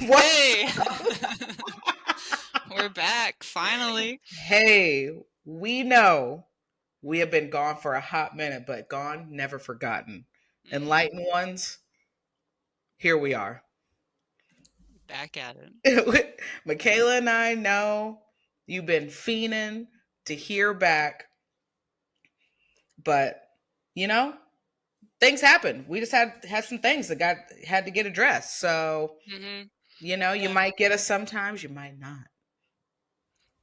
What's Hey, we're back finally. Hey, we know we have been gone for a hot minute, but gone, never forgotten. Hmm. Enlightened ones, here we are. Back at it. Michaela and I know you've been fiending to hear back, but you know, things happen. We just had some things that got had to get addressed. So, Hmm. you Yeah, might get us sometimes, you might not.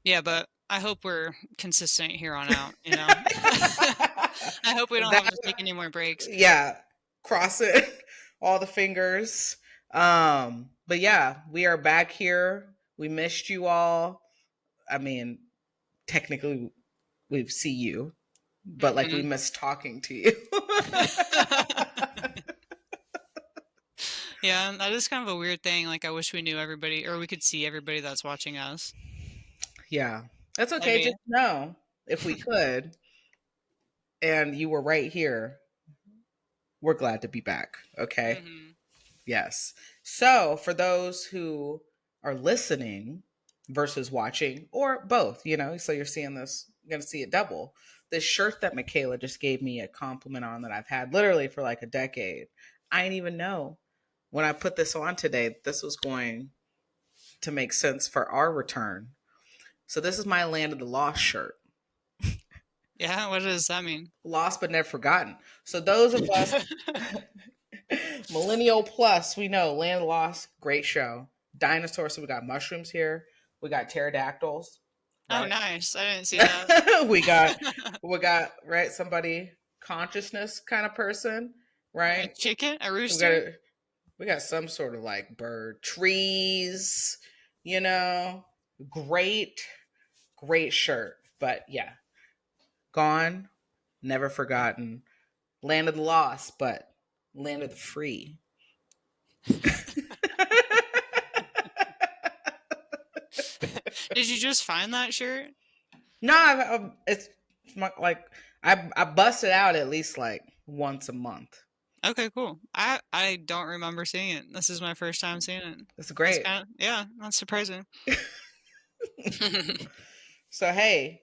yeah, but I hope we're consistent here on out. I hope we don't That have to take any more breaks. yeah, cross it, all the fingers. But yeah, we are back here. We missed you all. I mean, technically, we see you, but like we Hmm. missed talking to you. Yeah, that is kind of a weird thing. Like, I wish we knew everybody, or we could see everybody that's watching us. Yeah, that's That'd okay. be. Just know if we could, and you were right here, we're glad to be back. Okay. Hmm. Yes. So, for those who are listening versus watching, or both, so you're seeing this, you're going to see it double. This shirt that Michaela just gave me a compliment on that I've had literally for like a decade. I didn't even know when I put this on today, this was going to make sense for our return. So, this is my Land of the Lost shirt. Yeah, what does that mean? Lost but never forgotten. So, those of us Millennial Plus, we know Land Lost, great show. Dinosaurs, so we got mushrooms here. We got pterodactyls, Oh, right? nice. I didn't see that. we got we got right somebody consciousness kind of person, A right? chicken? A We rooster? got we got some sort of like bird, trees, you know. Great, great shirt. But yeah, gone, never forgotten. Land of the lost, but land of the free. Did you just find that shirt? No, it's like I bust it out at least like once a month. Okay, cool. I don't remember seeing it. This is my first time seeing it. It's That's great. kind of, yeah, that's surprising. So hey,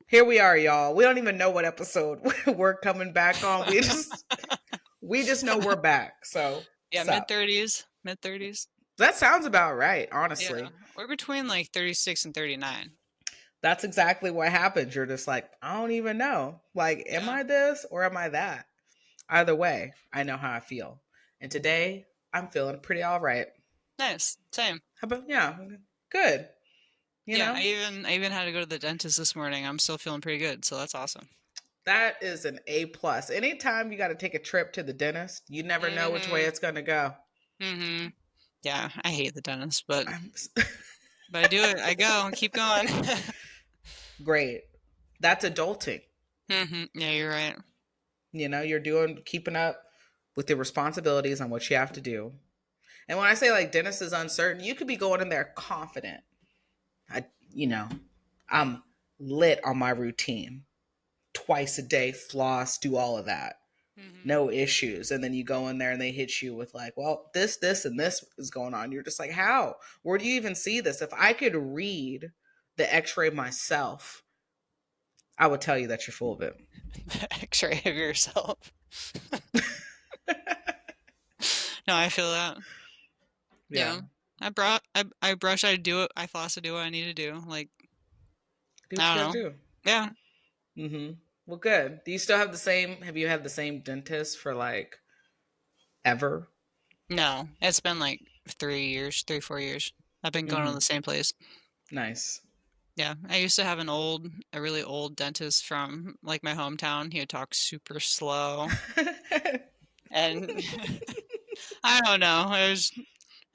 here we are, y'all. We don't even know what episode we're coming back on. We just know we're back. So Yeah, sup? mid-30s, mid-30s. That sounds about right, Yeah, honestly. we're between like 36 and 39. That's exactly what happens. You're just like, I don't even know. Like, am Yeah, I this or am I that? Either way, I know how I feel. And today, I'm feeling pretty all right. nice. Same. How about yeah, good. You Yeah, I know, even I even had to go to the dentist this morning. I'm still feeling pretty good, so that's awesome. that is an A plus. Anytime you got to take a trip to the dentist, you never know which way Mhm. it's gonna go. Mhm. Yeah, I hate the dentist, but I'm but I do it. I go and keep going. great. That's adulting. Yeah, you're right. You're doing keeping up with your responsibilities on what you have to do. And when I say like dentist is uncertain, you could be going in there confident. I, you know, I'm lit on my routine. Twice a day, floss, do all of that. Mhm. No issues. And then you go in there and they hit you with like, well, this, and this is going on. You're just like, how? Where do you even see this? If I could read the x-ray myself, I would tell you that you're full of it. X-ray of yourself. No, I feel that. Yeah. Yeah. I brush, I do it, I floss, I do what I need to do. Like, Do what I you don't gotta know. do. Yeah. Well, good. Do you still have the same, have you had the same dentist for like ever? No, it's been like 3 years, 3, 4 years. I've been going to the Mm-hmm. same place. Nice. Yeah. I used to have a really old dentist from like my hometown. He would talk super slow. And I don't know. It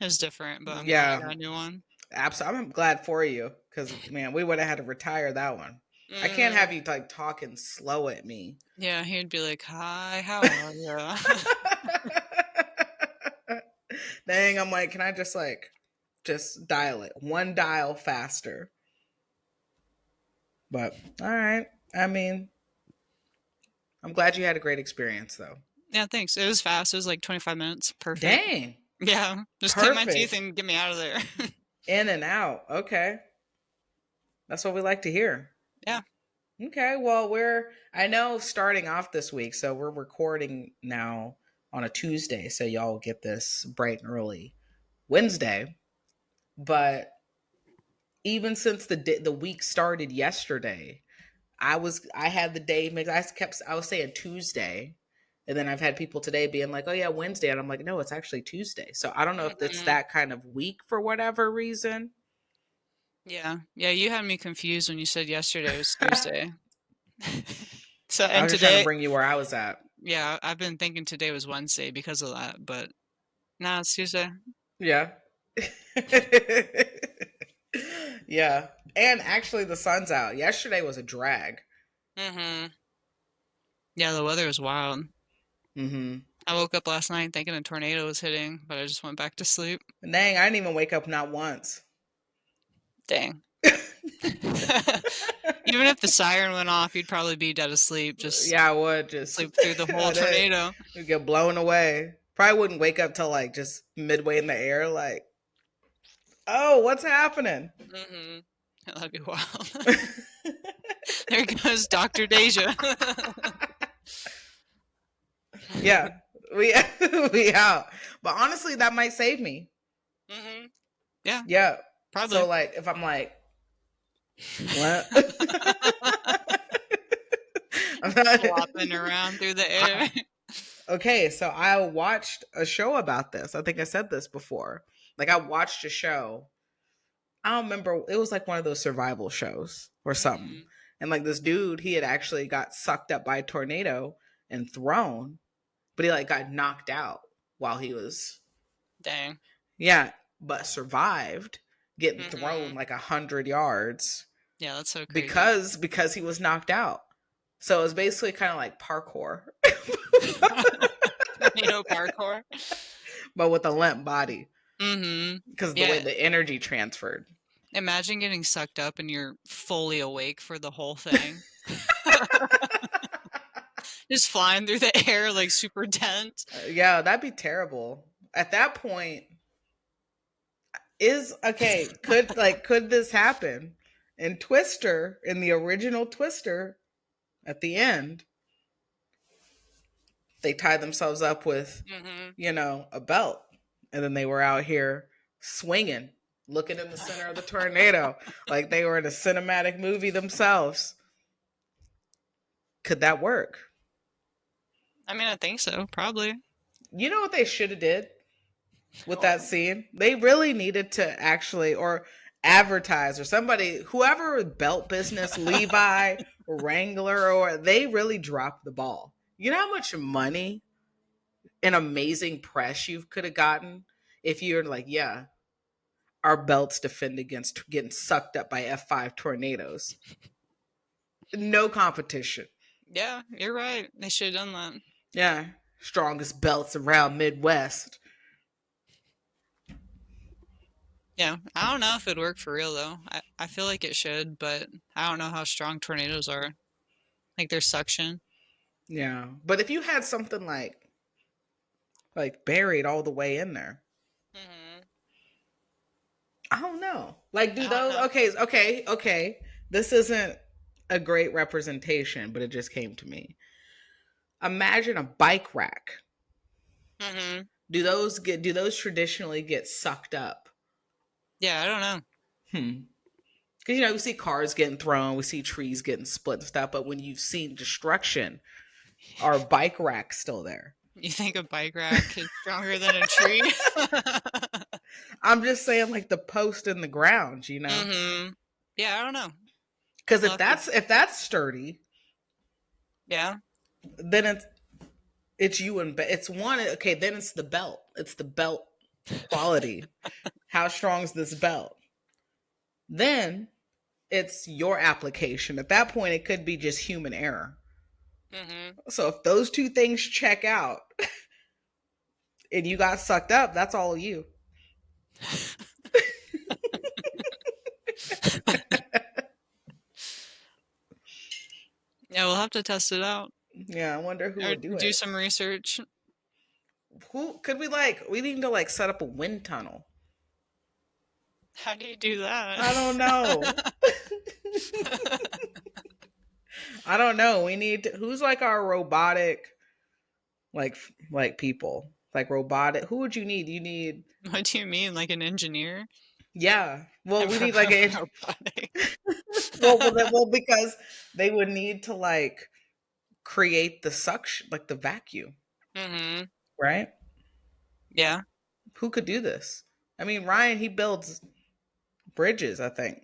was different, but I'm glad I Yeah, got a new one. absolutely. I'm glad for you because man, we would have had to retire that one. I can't have Hmm. you like talking slow at me. Yeah, he'd be like, "Hi, how are you?" Dang, I'm like, can I just dial it one dial faster? But all right. I mean, I'm glad you had a great experience though. Yeah, thanks. It was fast. It was like 25 minutes. Perfect. Dang. Yeah, just clip my teeth Perfect. and get me out of there. In and out. Okay. That's what we like to hear. Yeah. Okay. Well, I know starting off this week, so we're recording now on a Tuesday, so y'all get this bright and early Wednesday. But even since the week started yesterday, I had the day mixed. I was saying Tuesday, and then I've had people today being like, "Oh yeah, Wednesday," and I'm like, "No, it's actually Tuesday." So I don't know if it's Mhm. that kind of week for whatever reason. Yeah. Yeah, you had me confused when you said yesterday was Tuesday. So, I and was just trying to today, bring you where I was at. yeah, I've been thinking today was Wednesday because of that, but no, it's Tuesday. Yeah. Yeah. And actually the sun's out. Yesterday was a drag. Mhm. Yeah, the weather is wild. Mm-hmm. I woke up last night thinking a tornado was hitting, but I just went back to sleep. Dang, I didn't even wake up not once. Dang. Even if the siren went off, you'd probably be dead asleep, just Yeah, I would just sleep through the whole tornado. I'd get blown away. Probably wouldn't wake up till like just midway in the air, like, oh, what's happening? Mhm. That'd be wild. There goes Dr. Deja. Yeah, we we out. But honestly, that might save me. Mhm. Yeah, Yeah. So probably. like, if I'm like, what? I'm not, Flopping around through the I, air. okay, so I watched a show about this. I think I said this before. Like I watched a show. I don't remember. It was like one of those survival shows or something. Mhm. And like this dude, he had actually got sucked up by a tornado and thrown, but he like got knocked out while he was, Dang. yeah, but survived getting thrown Mhm. like 100 yards Yeah, that's so crazy. because he was knocked out. So it was basically kind of like parkour, Tornado parkour. but with a limp body Mhm. because the way Yeah, the energy transferred. imagine getting sucked up and you're fully awake for the whole thing. Just flying through the air like super tense. Yeah, that'd be terrible. At that point, is okay, could this happen? In Twister, in the original Twister, at the end, they tied themselves up with, Mhm. a belt, and then they were out here swinging, looking in the center of the tornado, like they were in a cinematic movie themselves. Could that work? I mean, I think so, probably. You know what they should have did with What? that scene? They really needed to actually, or advertise, or somebody, whoever belt business, Levi, Wrangler, or they really dropped the ball. You know how much money and amazing press you could have gotten if you're like, yeah, our belts defend against getting sucked up by F5 tornadoes. No competition. Yeah, you're right. They should have done that. Yeah. Strongest belts around Midwest. Yeah, I don't know if it'd work for real though. I feel like it should, but I don't know how strong tornadoes are. Like their suction. Yeah. But if you had something like buried all the way in there, Mhm. I don't know. Like, do I don't those? know. Okay. This isn't a great representation, but it just came to me. Imagine a bike rack. Mhm. Do those traditionally get sucked up? Yeah, I don't know. Hmm. Because we see cars getting thrown, we see trees getting split and stuff. But when you've seen destruction, are bike racks still there? You think a bike rack is stronger than a tree? I'm just saying, like the post in the ground. Mhm. Yeah, I don't know. Because I'll if have to. that's sturdy, Yeah. then it's you and it's one. Okay, then it's the belt. It's the belt quality. How strong is this belt? Then it's your application. At that point, it could be just human error. Mhm. So if those two things check out and you got sucked up, that's all you. Yeah, we'll have to test it out Yeah, I wonder who or would do do it. some research. Who could we need to like set up a wind tunnel. How do you do that? I don't know. I don't know. We need who's like our robotic like people. Like robotic. Who would you need? You need What do you mean, like an engineer? yeah. Well, we need like a Robotic. because they would need to like create the suction like the vacuum, Mm-hmm. right? Yeah. Who could do this? I mean, Ryan, he builds bridges, I think.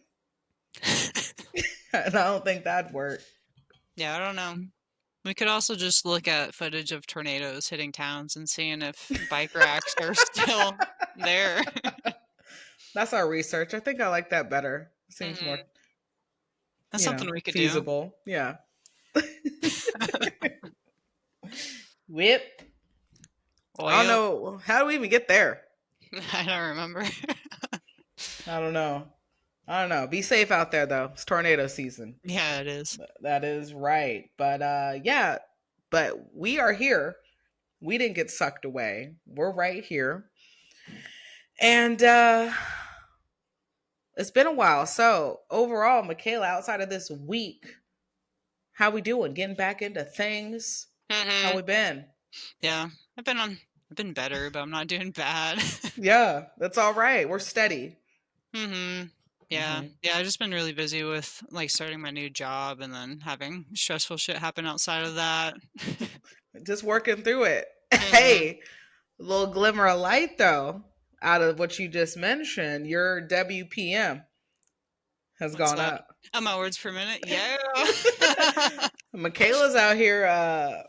And I don't think that'd work. Yeah, I don't know. We could also just look at footage of tornadoes hitting towns and seeing if bike racks are still there. That's our research. I think I like that better. Seems more, Mm-hmm. That's something we could do. feasible. Yeah. Whip. Well, I don't yep. know. How do we even get there? I don't remember. I don't know. I don't know. Be safe out there though. It's tornado season. Yeah, it is. That is right. But yeah, but we are here. We didn't get sucked away. We're right here. And it's been a while. So overall, Michaela, outside of this week, how we doing? Getting back into things? How Mm-hmm. we been? Yeah, I've been better, but I'm not doing bad. Yeah, that's all right. We're steady. Mm-hmm. Yeah, Hmm. yeah. I've just been really busy with like starting my new job and then having stressful shit happen outside of that. Just working through it. Mm-hmm. Hey, a little glimmer of light though, out of what you just mentioned. Your WPM has What's gone that? up. Oh, my words per minute. Yeah. Michaela's out here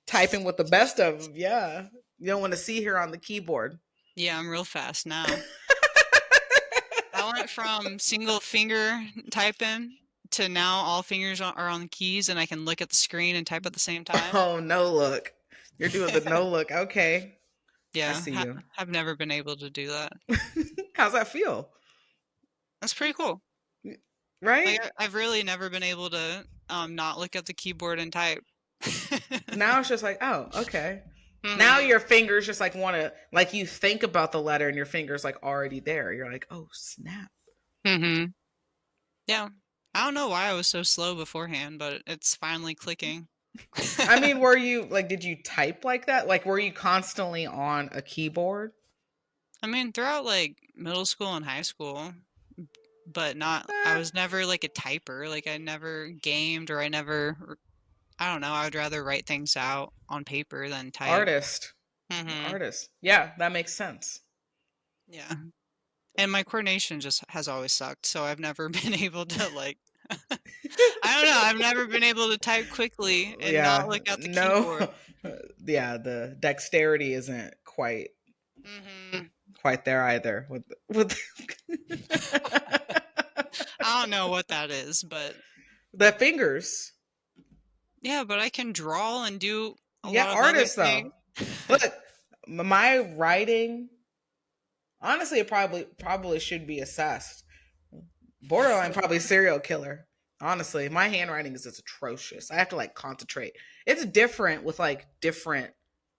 typing with the best of them. Yeah. You don't want to see her on the keyboard. Yeah, I'm real fast now. I went from single finger typing to now all fingers are on the keys and I can look at the screen and type at the same time. Oh, no look. You're doing the no look. Okay. I Yeah, see you. I've never been able to do that. How's that feel? That's pretty cool. Right? Like I've really never been able to not look at the keyboard and type. Now it's just like, oh, okay. Now Mhm. your fingers just like want to, like you think about the letter and your fingers like already there. You're like, oh, snap. Mhm. Yeah. I don't know why I was so slow beforehand, but it's finally clicking. I mean, were you like, did you type like that? Like, were you constantly on a keyboard? I mean, throughout like middle school and high school, but not I Eh, was never like a typer. Like I never gamed or I don't know, I would rather write things out on paper than type. artist. Mhm. Artist. Yeah, that makes sense. Yeah. And my coordination just has always sucked, so I've never been able to like I don't know, I've never been able to type quickly and not Yeah, look at the no. keyboard. Yeah, the dexterity isn't Mhm. quite there either with I don't know what that is, but the fingers. yeah, but I can draw and do a Yeah, lot of other artists though. things. Look, my writing, honestly, it probably should be assessed. Borderline probably serial killer. Honestly, my handwriting is just atrocious. I have to like concentrate. It's different with like different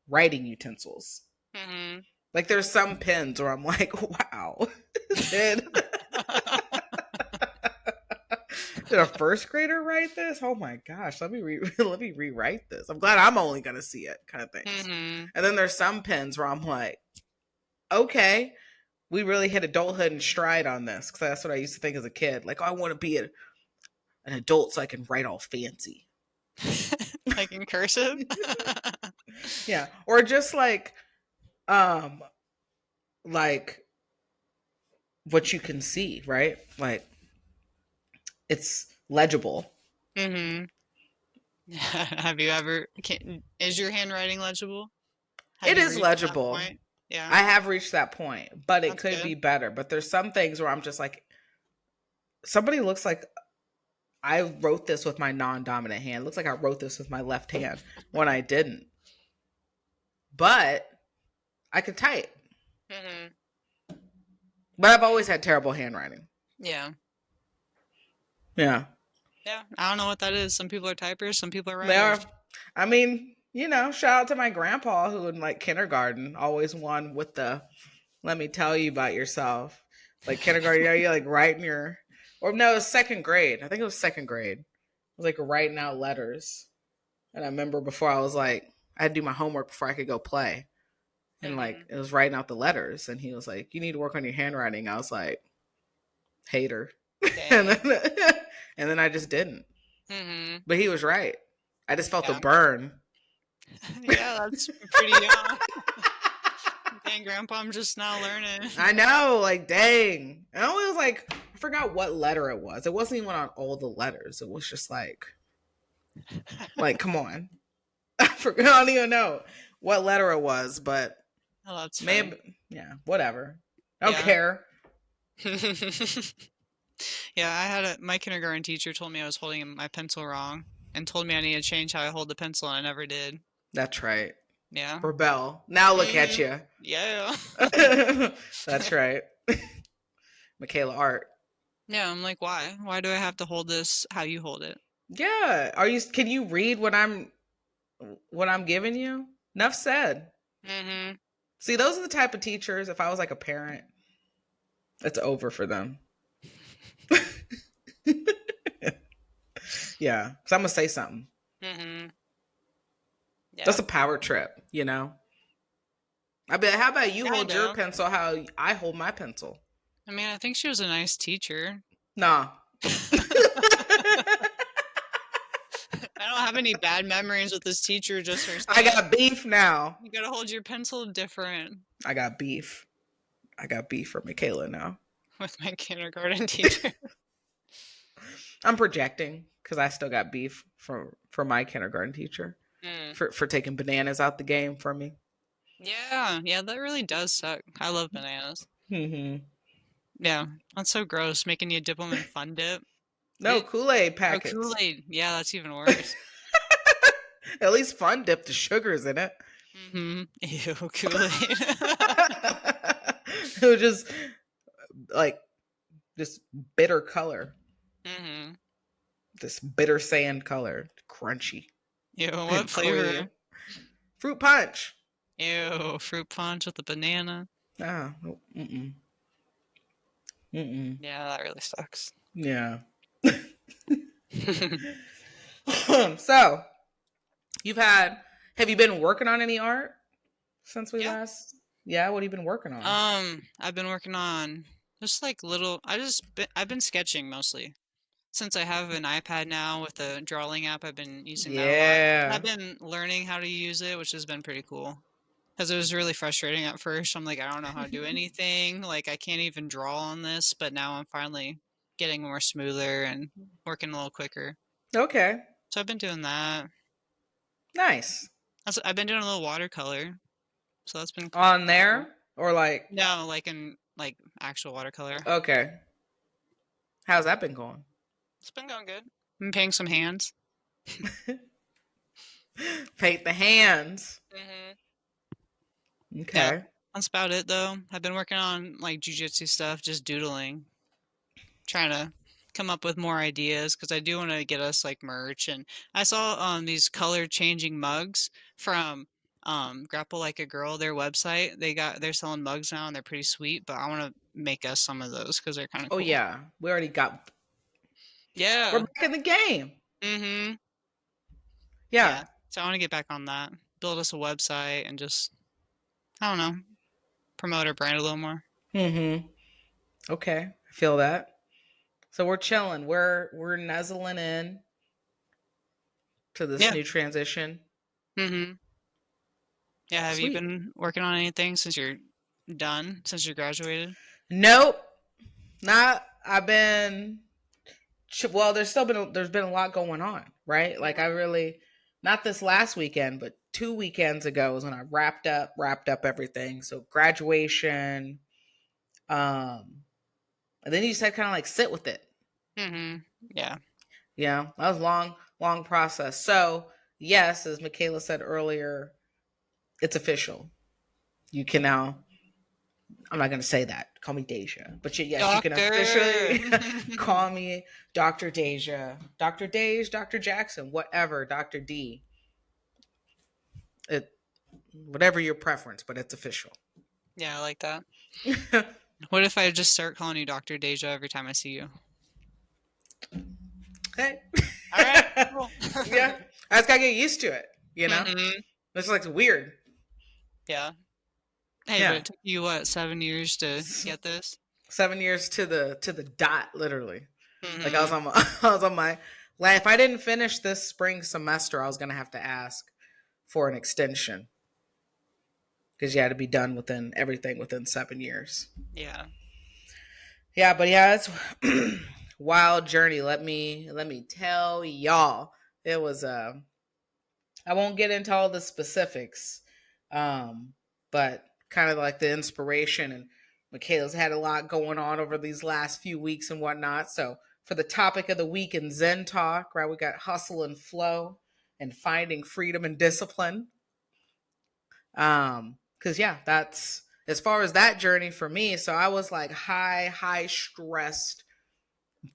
writing utensils. Mhm. Like there's some pens where I'm like, wow, did did a first grader write this? Oh my gosh, let me rewrite this. I'm glad I'm only gonna see it, kind of things. Mhm. And then there's some pens where I'm like, okay, we really hit adulthood in stride on this because that's what I used to think as a kid. Like, oh, I want to be an adult so I can write all fancy. Like in cursive? Yeah, or just um like what you can see, right? Like it's legible. Mhm. Have you ever is your handwriting legible? Have It you is reached that legible. point? Yeah, I have reached that point, but it that's could good. be better. But there's some things where I'm just like, somebody looks like I wrote this with my non-dominant hand. It looks like I wrote this with my left hand when I didn't. But I could type. Mhm. But I've always had terrible handwriting. Yeah. Yeah. Yeah. I don't know what that is. Some people are typers, some people are They are. writers. I mean, shout out to my grandpa who in like kindergarten always won with the let me tell you about yourself. Like kindergarten, you're like writing your, or no, it was second grade. I think it was second grade. I was like writing out letters. And I remember before I was like, I had to do my homework before I could go play. And like, Mhm. it was writing out the letters. And he was like, you need to work on your handwriting. I was like, hater. and, Dang. then, and then I just didn't. Mhm. But he was right. I just felt the Yeah. burn. Yeah, that's pretty young. Dang, Grandpa, I'm just now learning. I know, like, dang. And I was like, I forgot what letter it was. It wasn't even on all the letters. It was just like, come on. I forgot. I don't even know what letter it was, but Oh, that's funny. maybe, yeah, whatever. I don't Yeah. care. Yeah, my kindergarten teacher told me I was holding my pencil wrong and told me I need to change how I hold the pencil, and I never did. That's right. Yeah. Rebel. Now look at Mhm. you. Yeah. That's right. Michaela Art. Yeah, I'm like, why? Why do I have to hold this how you hold it? Yeah. Can you read what I'm giving you? Enough said. Mhm. See, those are the type of teachers, if I was like a parent, it's over for them. Yeah. Because I'm going to say something. Mhm. That's Yeah. a power trip, I bet, how about you hold your Kinda. pencil how I hold my pencil? I mean, I think she was a nice teacher. Nah. I don't have any bad memories with this teacher, just her I stuff. got beef now. You gotta hold your pencil different I got beef. I got beef for Michaela now. with my kindergarten teacher. I'm projecting because I still got beef for my kindergarten teacher Mm. for taking bananas out the game for me. Yeah, yeah, that really does suck. I love bananas. Mm-hmm. Yeah, that's so gross, making you dip them in Fun Dip. No Ew. Kool-Aid Oh, packets. Kool-Aid. Yeah, that's even worse. At least Fun Dip, the sugar's in it. Mm-hmm. Ew, Kool-Aid. It was just like this bitter color, Mm-hmm. this bitter sand color, crunchy Ew, what and flavor? cream. Fruit punch. Ew, fruit punch with a banana. Ah, mm-mm, mm-mm. Yeah, that really sucks. Yeah. So, you've had, have you been working on any art since we Yeah. last? Yeah, what have you been working on? I've been working on just like little. I've been sketching mostly since I have an iPad now with the drawing app. I've been using that a lot, and I've Yeah. been learning how to use it, which has been pretty cool. Because it was really frustrating at first. I'm like, I don't know how to do anything. Like, I can't even draw on this. But now I'm finally getting more smoother and working a little quicker. Okay. So I've been doing that. Nice. I've been doing a little watercolor. So that's been On kind of cool. there or like, No, like in like actual watercolor. okay. How's that been going? It's been going good. I'm painting some hands. Paint the hands. Hmm. Yeah, Okay. that's about it though. I've been working on like jujitsu stuff, just doodling, trying to come up with more ideas because I do want to get us like merch. And I saw these color changing mugs from Grapple Like a Girl, their website. They're selling mugs now and they're pretty sweet, but I want to make us some of those because they're kind of Oh cool. yeah. We're Yeah. back in the game. Mm-hmm. Yeah. Yeah. So I want to get back on that. Build us a website and just I don't know, promote our brand a little more. Mm-hmm. Okay. I feel that. So we're chilling. We're nuzzling in to this Yeah. new transition. Mm-hmm. Yeah. Have you Sweet. been working on anything since you're done, since you graduated? Nope. Not I've been well, there's been a lot going on, right? Like I Mm-hmm. really not this last weekend, but 2 weekends ago was when I wrapped up everything. So graduation, um, and then you just had to kind of like sit with it. Mm-hmm. Yeah. That was long process. So yes, as Michaela said earlier, it's official. You can now. I'm not going to say that. Call me Deja. But yes, you can Doctor. officially call me Dr. Deja, Dr. Deja, Dr. Jackson, whatever, Dr. D. It whatever your preference, but it's official. Yeah, I like that. What if I just start calling you Dr. Deja every time I see you? Hey. All right, cool. Yeah. I just gotta get used to it, you know? hmm It's like weird. Yeah. Hey, but Yeah. it took you what, 7 years to get this? 7 years to the dot, literally. Like I was hmm on my I was on my like if I didn't finish this spring semester, I was gonna have to ask for an extension because you had to be done within everything within 7 years. Yeah. Yeah, but yeah, it's wild journey. Let me tell y'all, it was I won't get into all the specifics, but kind of like the inspiration. And Michaela's had a lot going on over these last few weeks and whatnot. So for the topic of the week in Zen Talk, right, we got hustle and flow and finding freedom and discipline. Because yeah, that's as far as that journey for me. So I was like high stressed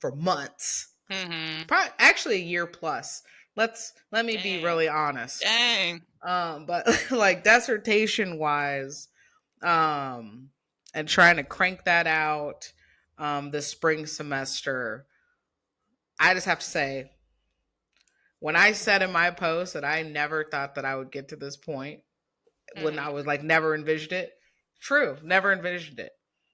for months, hmm probably actually a year plus. Let me be Dang. really honest. Dang. But like dissertation wise, um, and trying to crank that out, this spring semester, I just have to say, when I said in my post that I never thought that I would get to this point, when I hmm was like never envisioned it, true, never envisioned it.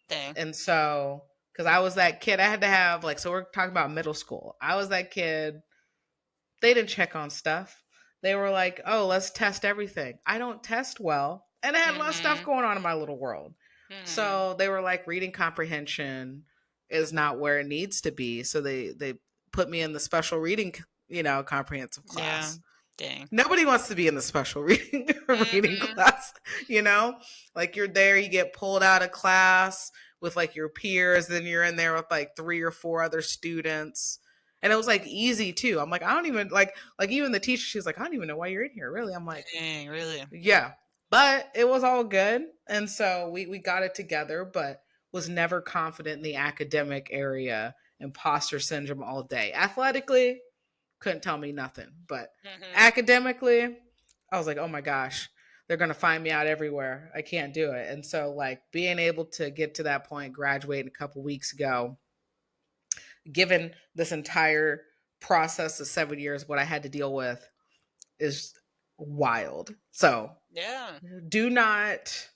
Dang. And so, because I was that kid, I had to have like, so we're talking about middle school. I was that kid. They didn't check on stuff. They were like, oh, let's test everything. I don't test well. And I had a lot of stuff hmm going on in my little world. hmm So they were like, reading comprehension is not where it needs to be. So they put me in the special reading, comprehensive Yeah. class. Dang. Nobody wants to be in the special reading hmm class, you know? Like you're there, you get pulled out of class with like your peers, then you're in there with like three or four other students. And it was like easy too. I'm like, I don't even like even the teacher, she's like, I don't even know why you're in here, really. I'm like, Dang, really? yeah. But it was all good. And so we got it together, but was never confident in the academic area, imposter syndrome all day. Athletically, couldn't tell me nothing. But hmm academically, I was like, oh my gosh, they're going to find me out everywhere. I can't do it. And so, like, being able to get to that point, graduating a couple weeks ago, given this entire process of 7 years, what I had to deal with is wild. So, Yeah. do not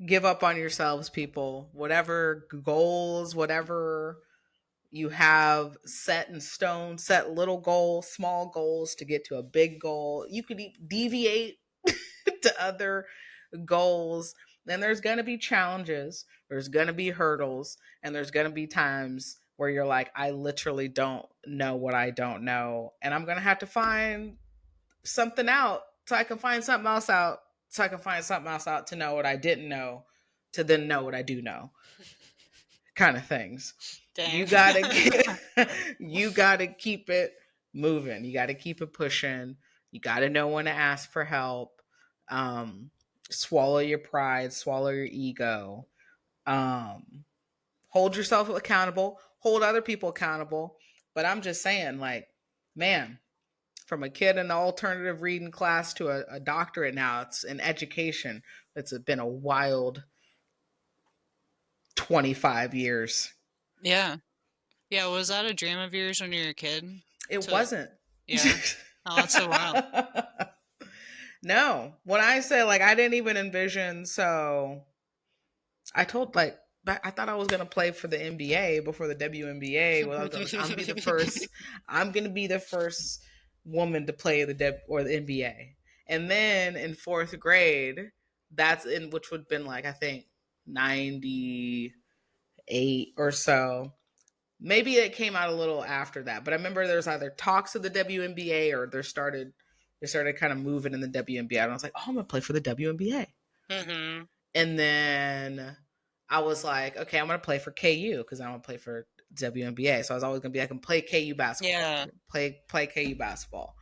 give up on yourselves, people. Whatever goals, whatever you have set in stone, set little goals, small goals to get to a big goal. You could deviate to other goals. Then there's going to be challenges, there's going to be hurdles, and there's going to be times where you're like, I literally don't know what I don't know. And I'm going to have to find something out so I can find something else out, so I can find something else out to know what I didn't know, to then know what I do know, kind of things. Dang. You gotta get, you gotta keep it moving. You gotta keep it pushing. You gotta know when to ask for help. Um, Swallow your pride, swallow your ego. Um, Hold yourself accountable, hold other people accountable. But I'm just saying, like, man, from a kid in the alternative reading class to a doctorate now, it's in education. It's been a wild 25 years. Yeah. Yeah, was that a dream of yours when you were a kid? It To wasn't. Yeah. Oh, that's so wild. No, when I say like I didn't even envision, so I told like I thought I was gonna play for the NBA before the WNBA. Well, I'm be the first. I'm gonna be the first woman to play the or the NBA. And then in fourth grade, that's in which would have been like I think 98 or so. Maybe it came out a little after that, but I remember there was either talks of the WNBA or they started kind of moving in the WNBA, and I was like, oh, I'm gonna play for the WNBA. hmm And then I was like, okay, I'm gonna play for KU because I want to play for WNBA. So I was always gonna be, I can play KU basketball, Yeah. play KU basketball.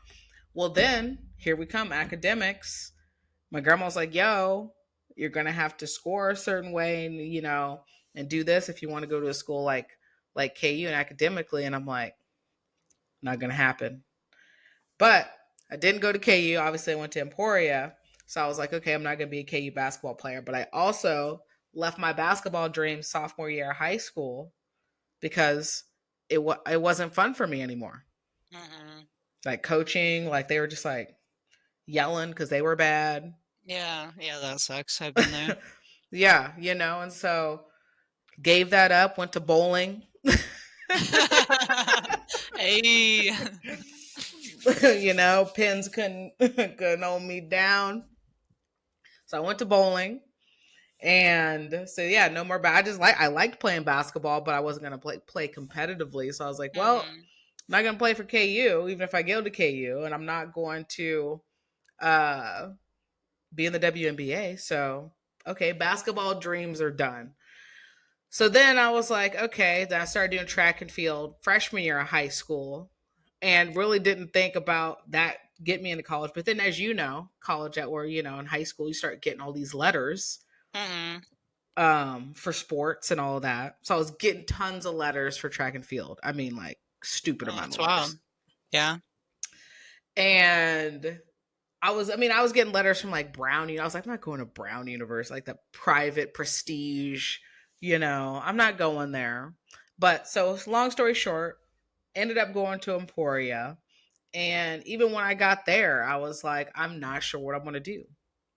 Well, then here we come, academics. My grandma was like, yo, you're gonna have to score a certain way, and and do this if you want to go to a school like KU and academically. And I'm like, not gonna happen. But I didn't go to KU. Obviously, I went to Emporia. So I was like, okay, I'm not going to be a KU basketball player. But I also left my basketball dream sophomore year of high school because it wasn't fun for me anymore. Mm-mm. Like coaching, like they were just like yelling because they were bad. Yeah, yeah, that sucks. I've been there. Yeah, and so gave that up, went to bowling. Hey. Pins couldn't hold me down. So I went to bowling. And so yeah, no more. But I liked playing basketball, but I wasn't gonna play competitively. So I was like, well, Hmm. I'm not gonna play for KU, even if I go to KU, and I'm not going to uh, be in the WNBA. So okay, basketball dreams are done. So then I was like, okay. Then I started doing track and field freshman year of high school, and really didn't think about that get me into college. But then, as you know, college at where in high school, you start getting all these letters Hmm. for sports and all of that. So I was getting tons of letters for track and field. I mean, like stupid Oh, amount that's of letters. wild. Yeah. And I was getting letters from like Brown. I was like, I'm not going to Brown University, like the private prestige. I'm not going there. But so long story short, ended up going to Emporia. And even when I got there, I was like, I'm not sure what I'm going to do.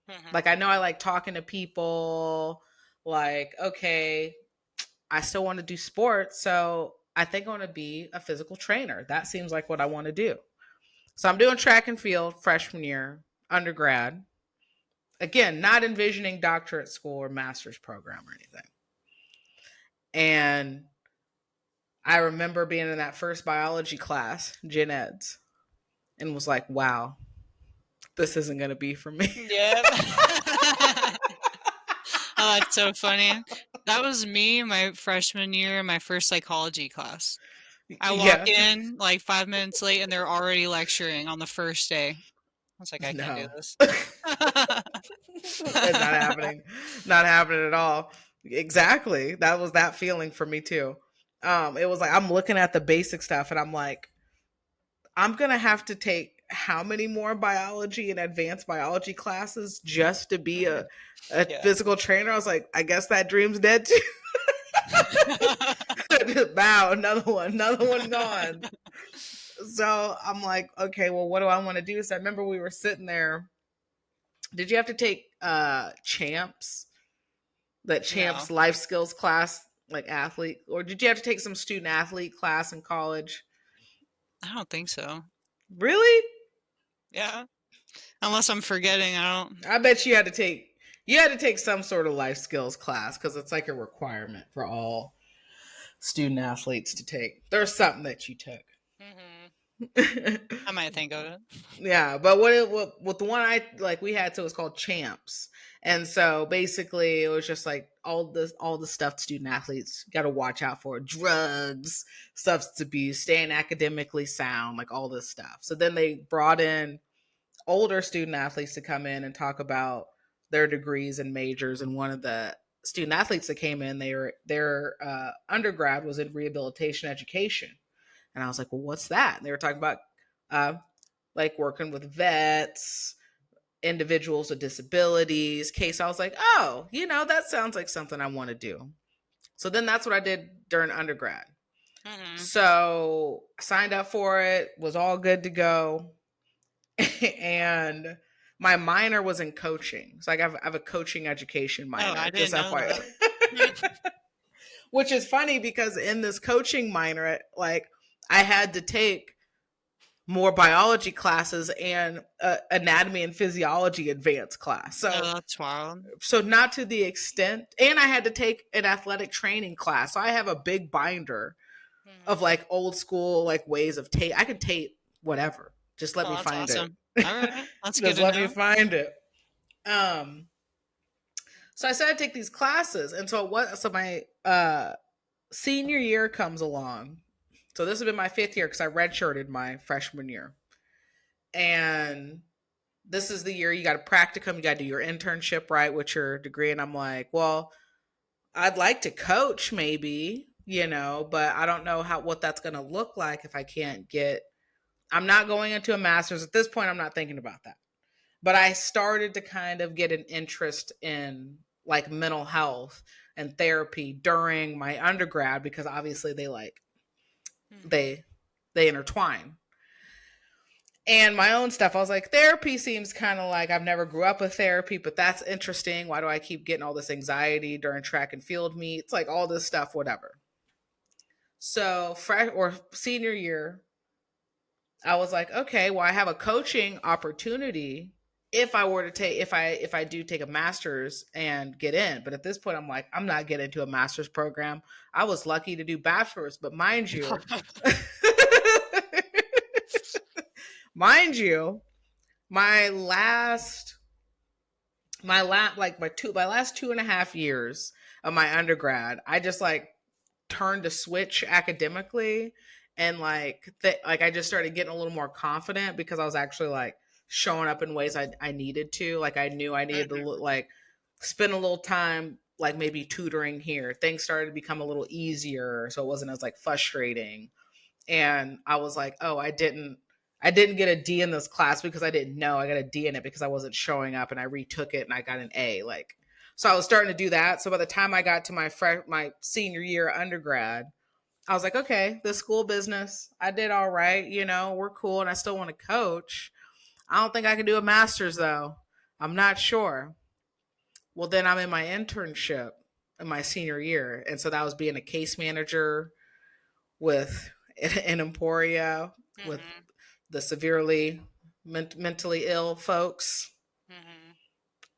Hmm. Like, I know I like talking to people. Like, okay, I still want to do sports. So I think I want to be a physical trainer. That seems like what I want to do. So I'm doing track and field freshman year, undergrad. Again, not envisioning doctorate school or master's program or anything. And I remember being in that first biology class, gen eds, and was like, wow, this isn't going to be for me. Yep. Oh, that's so funny. That was me my freshman year, my first psychology class. I walk Yeah. in like 5 minutes late and they're already lecturing on the first day. I was like, I can't do No. this. It's not happening. Not happening at all. Exactly. That was that feeling for me too. It was like I'm looking at the basic stuff and I'm like, I'm gonna have to take how many more biology and advanced biology classes just to be a Yeah. physical trainer. I was like, I guess that dream's dead too. Bow, another one gone. So I'm like, okay, well, what do I want to do? So I remember we were sitting there. Did you have to take champs? That No, champs life skills class, like athlete, or did you have to take some student athlete class in college? I don't think so. Really? Yeah. Unless I'm forgetting, I don't. I bet you had to take some sort of life skills class because it's like a requirement for all student athletes to take. There's something that you took. Hmm. I might think of it. Yeah, but what the one I like we had, so it was called champs. And so basically it was just like all the stuff student athletes got to watch out for: drugs, substance abuse, staying academically sound, like all this stuff. So then they brought in older student athletes to come in and talk about their degrees and majors. And one of the student athletes that came in, their undergrad was in rehabilitation education. And I was like, well, what's that? And they were talking about uh, like working with vets, individuals with disabilities. Case, I was like, oh, that sounds like something I want to do. So then that's what I did during undergrad. Hmm. So I signed up for it, was all good to go. And my minor was in coaching. So I have a coaching education Oh, I minor, just didn't know that. FYI. Which is funny because in this coaching minor, like I had to take more biology classes and anatomy and physiology advanced class. Oh, So that's wild. not to the extent, and I had to take an athletic training class. So I have a big binder of Hmm. like old school like ways of tape. I could tape whatever. Just let Oh, me that's find it. awesome. All right, that's good Just to let me know. find it. Um so I started to take these classes, and so my senior year comes along. So this has been my fifth year because I redshirted my freshman year. And this is the year you got to practicum, you got to do your internship right with your degree. And I'm like, well, I'd like to coach maybe, but I don't know what that's going to look like if I can't get. I'm not going into a master's at this point. I'm not thinking about that. But I started to kind of get an interest in like mental health and therapy during my undergrad because obviously Mhm. they they intertwine. And my own stuff, I was like, therapy seems kind of like I've never grew up with therapy, but that's interesting. Why do I keep getting all this anxiety during track and field meets? Like all this stuff, whatever. So, fresh or senior year, I was like, okay, well, I have a coaching opportunity if I were to take if I do take a master's and get in. But at this point, I'm like, I'm not getting into a master's program. I was lucky to do bachelor's, but mind you, mind you, my last my last 2.5 years of my undergrad, I just like turned a switch academically, and like I just started getting a little more confident because I was actually like showing up in ways I needed to. Like I knew I needed to Mhm. like spend a little time like maybe tutoring here. Things started to become a little easier, so it wasn't as like frustrating. And I was like, oh, I didn't get a D in this class because I didn't know. I got a D in it because I wasn't showing up, and I retook it and I got an A. Like, so I was starting to do that. So by the time I got to my senior year undergrad, I was like, okay, the school business, I did all right. We're cool, and I still want to coach. I don't think I can do a master's though. I'm not sure. Well, then I'm in my internship in my senior year, and so that was being a case manager with an Emporia with Mhm. the severely mentally ill folks. Mhm.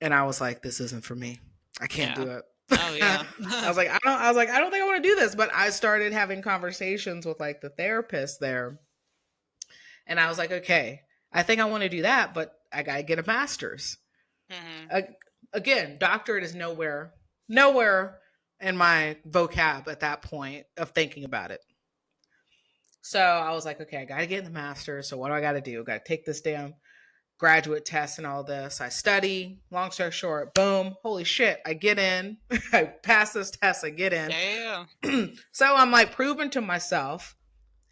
And I was like, this isn't for me. I can't Yeah. do it. Oh I yeah. was like, I don't think I want to do this. But I started having conversations with like the therapist there. And I was like, okay, I think I want to do that, but I got to get a master's. Mhm. Uh, Again, doctorate is nowhere in my vocab at that point of thinking about it. So I was like, okay, I got to get in the master's. So what do I got to do? Got to take this damn graduate test and all this. I study. Long story short, boom, holy shit, I get in. I pass this test, I get in. Yeah. So I'm like proving to myself,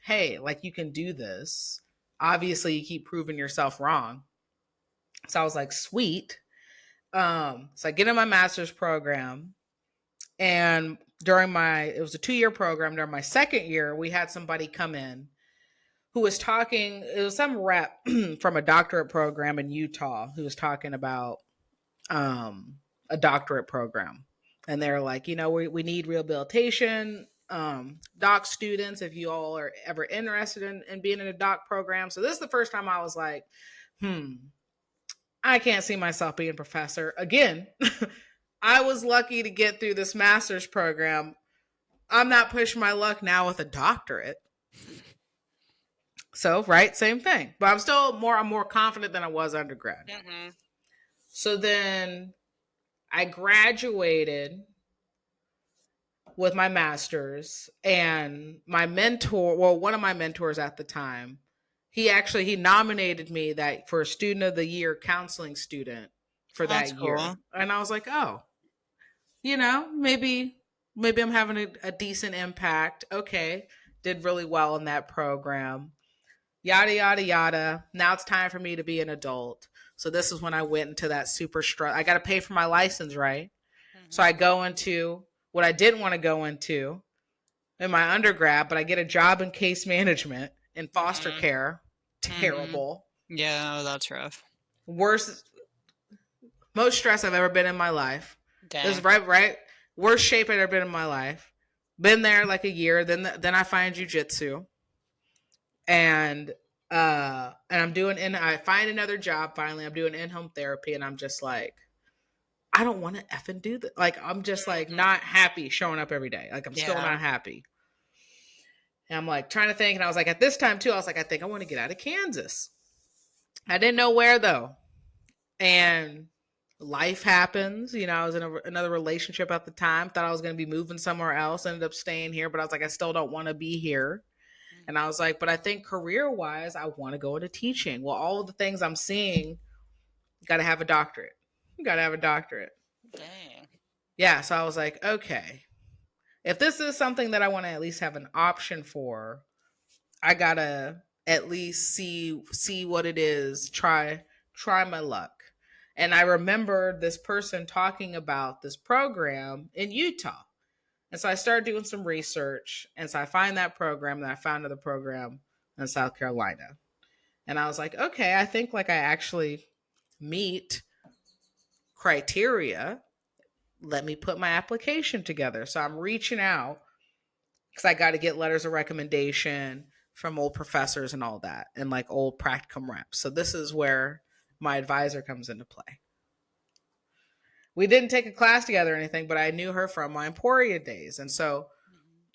hey, like you can do this. Obviously, you keep proving yourself wrong. So I was like, sweet. So I get in my master's program, and it was a 2 year program. During my second year, we had somebody come in who was talking. It was some rep from a doctorate program in Utah who was talking about um, a doctorate program. And they're like, we need rehabilitation doc students if you all are ever interested in being in a doc program. So this is the first time I was like, I can't see myself being a professor. Again, I was lucky to get through this master's program. I'm not pushing my luck now with a doctorate. So, right, same thing. But I'm more confident than I was undergrad. Mhm. So then I graduated with my master's, and my mentor, well, one of my mentors at the time, he nominated me that for a student of the year counseling student for That's that cool. year. And I was like, oh, maybe I'm having a decent impact. Okay. Did really well in that program. Yada yada yada. Now it's time for me to be an adult. So this is when I went into that super stress. I got to pay for my license, right? So I Mhm. go into what I didn't want to go into in my undergrad, but I get a job in case management in foster Mhm. care. Mhm. Terrible. Yeah, that's rough. Worst, most stress I've ever been in my life. This is Dang. right. Worst shape I've ever been in my life. Been there like a year. Then I find jujitsu, and I find another job finally. I'm doing in home therapy, and I'm just like, I don't want to effing do that. Like I'm just like Mhm. not happy showing up every day. Like I'm still Yeah. not happy. And I'm like trying to think, and I was like, at this time too, I was like, I think I want to get out of Kansas. I didn't know where though, and life happens. I was in another relationship at the time. Thought I was going to be moving somewhere else. Ended up staying here, but I was like, I still don't want to be here. And I Mhm. was like, but I think career wise, I want to go into teaching. Well, all of the things I'm seeing, got to have a doctorate. Got to have a doctorate. Dang. Yeah. So I was like, okay, if this is something that I want to at least have an option for, I gotta at least see what it is. Try my luck. And I remember this person talking about this program in Utah. And so I started doing some research. And so I find that program, and I found another program in South Carolina. And I was like, okay, I think like I actually meet criteria. Let me put my application together. So I'm reaching out because I got to get letters of recommendation from old professors and all that, and like old practicum reps. So this is where my advisor comes into play. We didn't take a class together or anything, but I knew her from my Emporia days. And so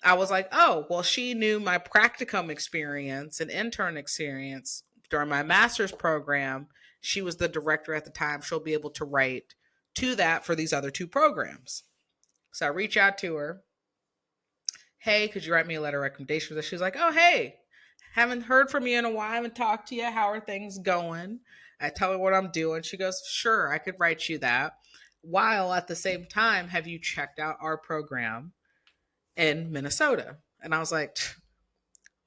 I was like, oh, well, she knew my practicum experience and intern experience during my master's program. She was the director at the time. She'll be able to write to that for these other two programs. So I reach out to her. Hey, could you write me a letter of recommendation? She's like, oh, hey, haven't heard from you in a while. I haven't talked to you. How are things going? I tell her what I'm doing. She goes, sure, I could write you that. While at the same time, have you checked out our program in Minnesota? And I was like,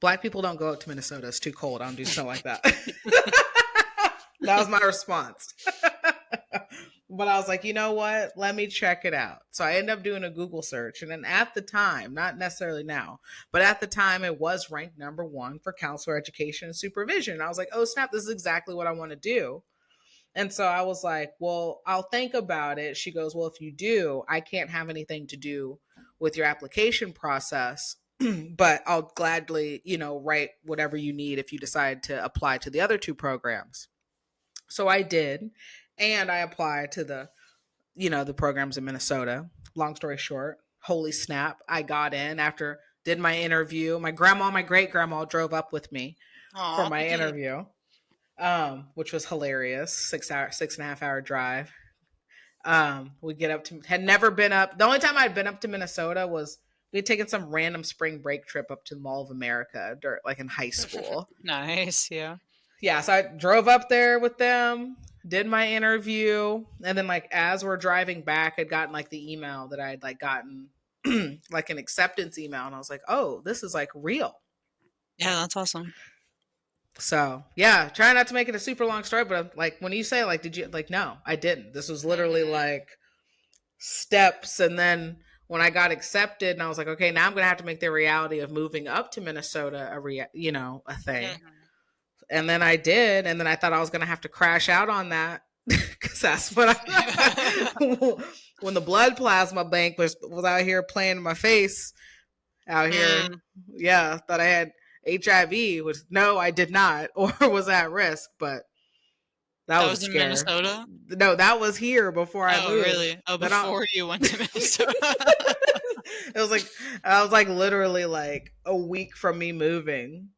Black people don't go up to Minnesota. It's too cold. I don't do something like that. That was my response. But I was like, you know what? Let me check it out. So I ended up doing a Google search. And then at the time, not necessarily now, but at the time, it was ranked #1 for counselor education and supervision. And I was like, oh, snap, this is exactly what I want to do. And so I was like, well, I'll think about it. She goes, well, if you do, I can't have anything to do with your application process, but I'll gladly, write whatever you need if you decide to apply to the other two programs. So I did. And I applied to the programs in Minnesota. Long story short, holy snap, I got in after did my interview. My grandma, my great grandma drove up with me for my interview, which was hilarious. 6.5 hour drive. We get up to, had never been up. The only time I'd been up to Minnesota was we had taken some random spring break trip up to the Mall of America, like in high school. Nice, yeah. Yeah, so I drove up there with them, did my interview, and then like as we're driving back, I'd gotten like the email that I'd like gotten like an acceptance email, and I was like, oh, this is like real. Yeah, that's awesome. So yeah, try not to make it a super long story, but like when you say like, did you like? No, I didn't. This was literally like steps, and then when I got accepted, and I was like, okay, now I'm gonna have to make the reality of moving up to Minnesota a thing. Mm-hmm. And then I did, and then I thought I was gonna have to crash out on that because that's when when the blood plasma bank was out here playing in my face out here. Yeah, thought I had HIV. Was no, I did not, or was at risk. But that was in scary. Minnesota? No, that was here before I moved. Really? Oh, before you went to Minnesota. It was like I was like literally like a week from me moving.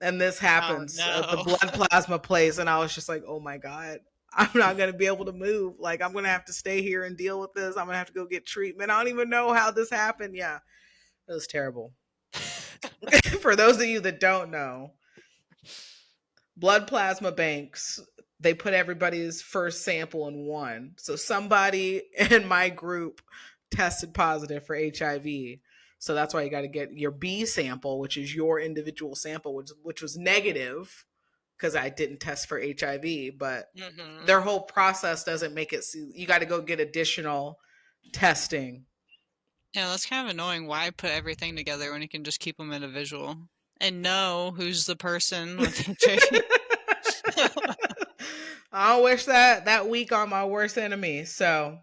And this happens at the blood plasma place. And I was just like, oh my God, I'm not going to be able to move. Like, I'm going to have to stay here and deal with this. I'm going to have to go get treatment. I don't even know how this happened. Yeah, it was terrible. For those of you that don't know, blood plasma banks, they put everybody's first sample in one. So somebody in my group tested positive for HIV. So that's why you got to get your B sample, which is your individual sample, which was negative because I didn't test for HIV. But their whole process doesn't make it. You got to go get additional testing. Yeah, that's kind of annoying. Why put everything together when you can just keep them individual and know who's the person with HIV? I don't wish that week on my worst enemy. So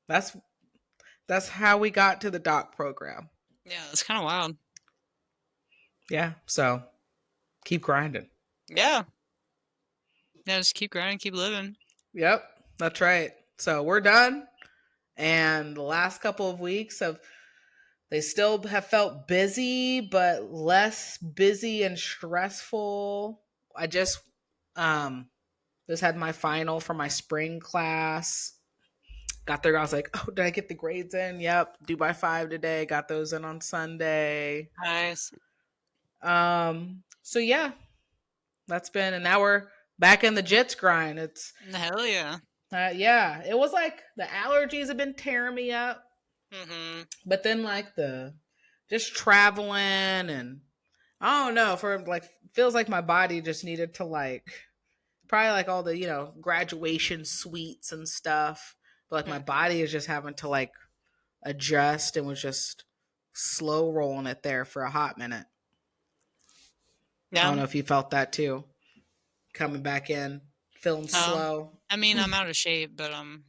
that's how we got to the doc program. Yeah, that's kind of wild. Yeah, so keep grinding. Yeah, just keep grinding, keep living. Yep, that's right. So we're done, and the last couple of weeks they still have felt busy, but less busy and stressful. I just had my final for my spring class. Got there. I was like, oh, did I get the grades in? Yep. Due by 5 today. Got those in on Sunday. Nice. So yeah, that's been, and now we're back in the jits grind. It's hell yeah. Yeah, it was like the allergies have been tearing me up. But then like the just traveling, and I don't know, for like feels like my body just needed to like Probably like all the, graduation suites and stuff. But like my Mm. body is just having to like adjust and was just slow rolling it there for a hot minute. I don't Yeah. know if you felt that too. Coming back in, feeling slow. I mean, I'm out of shape, but I'm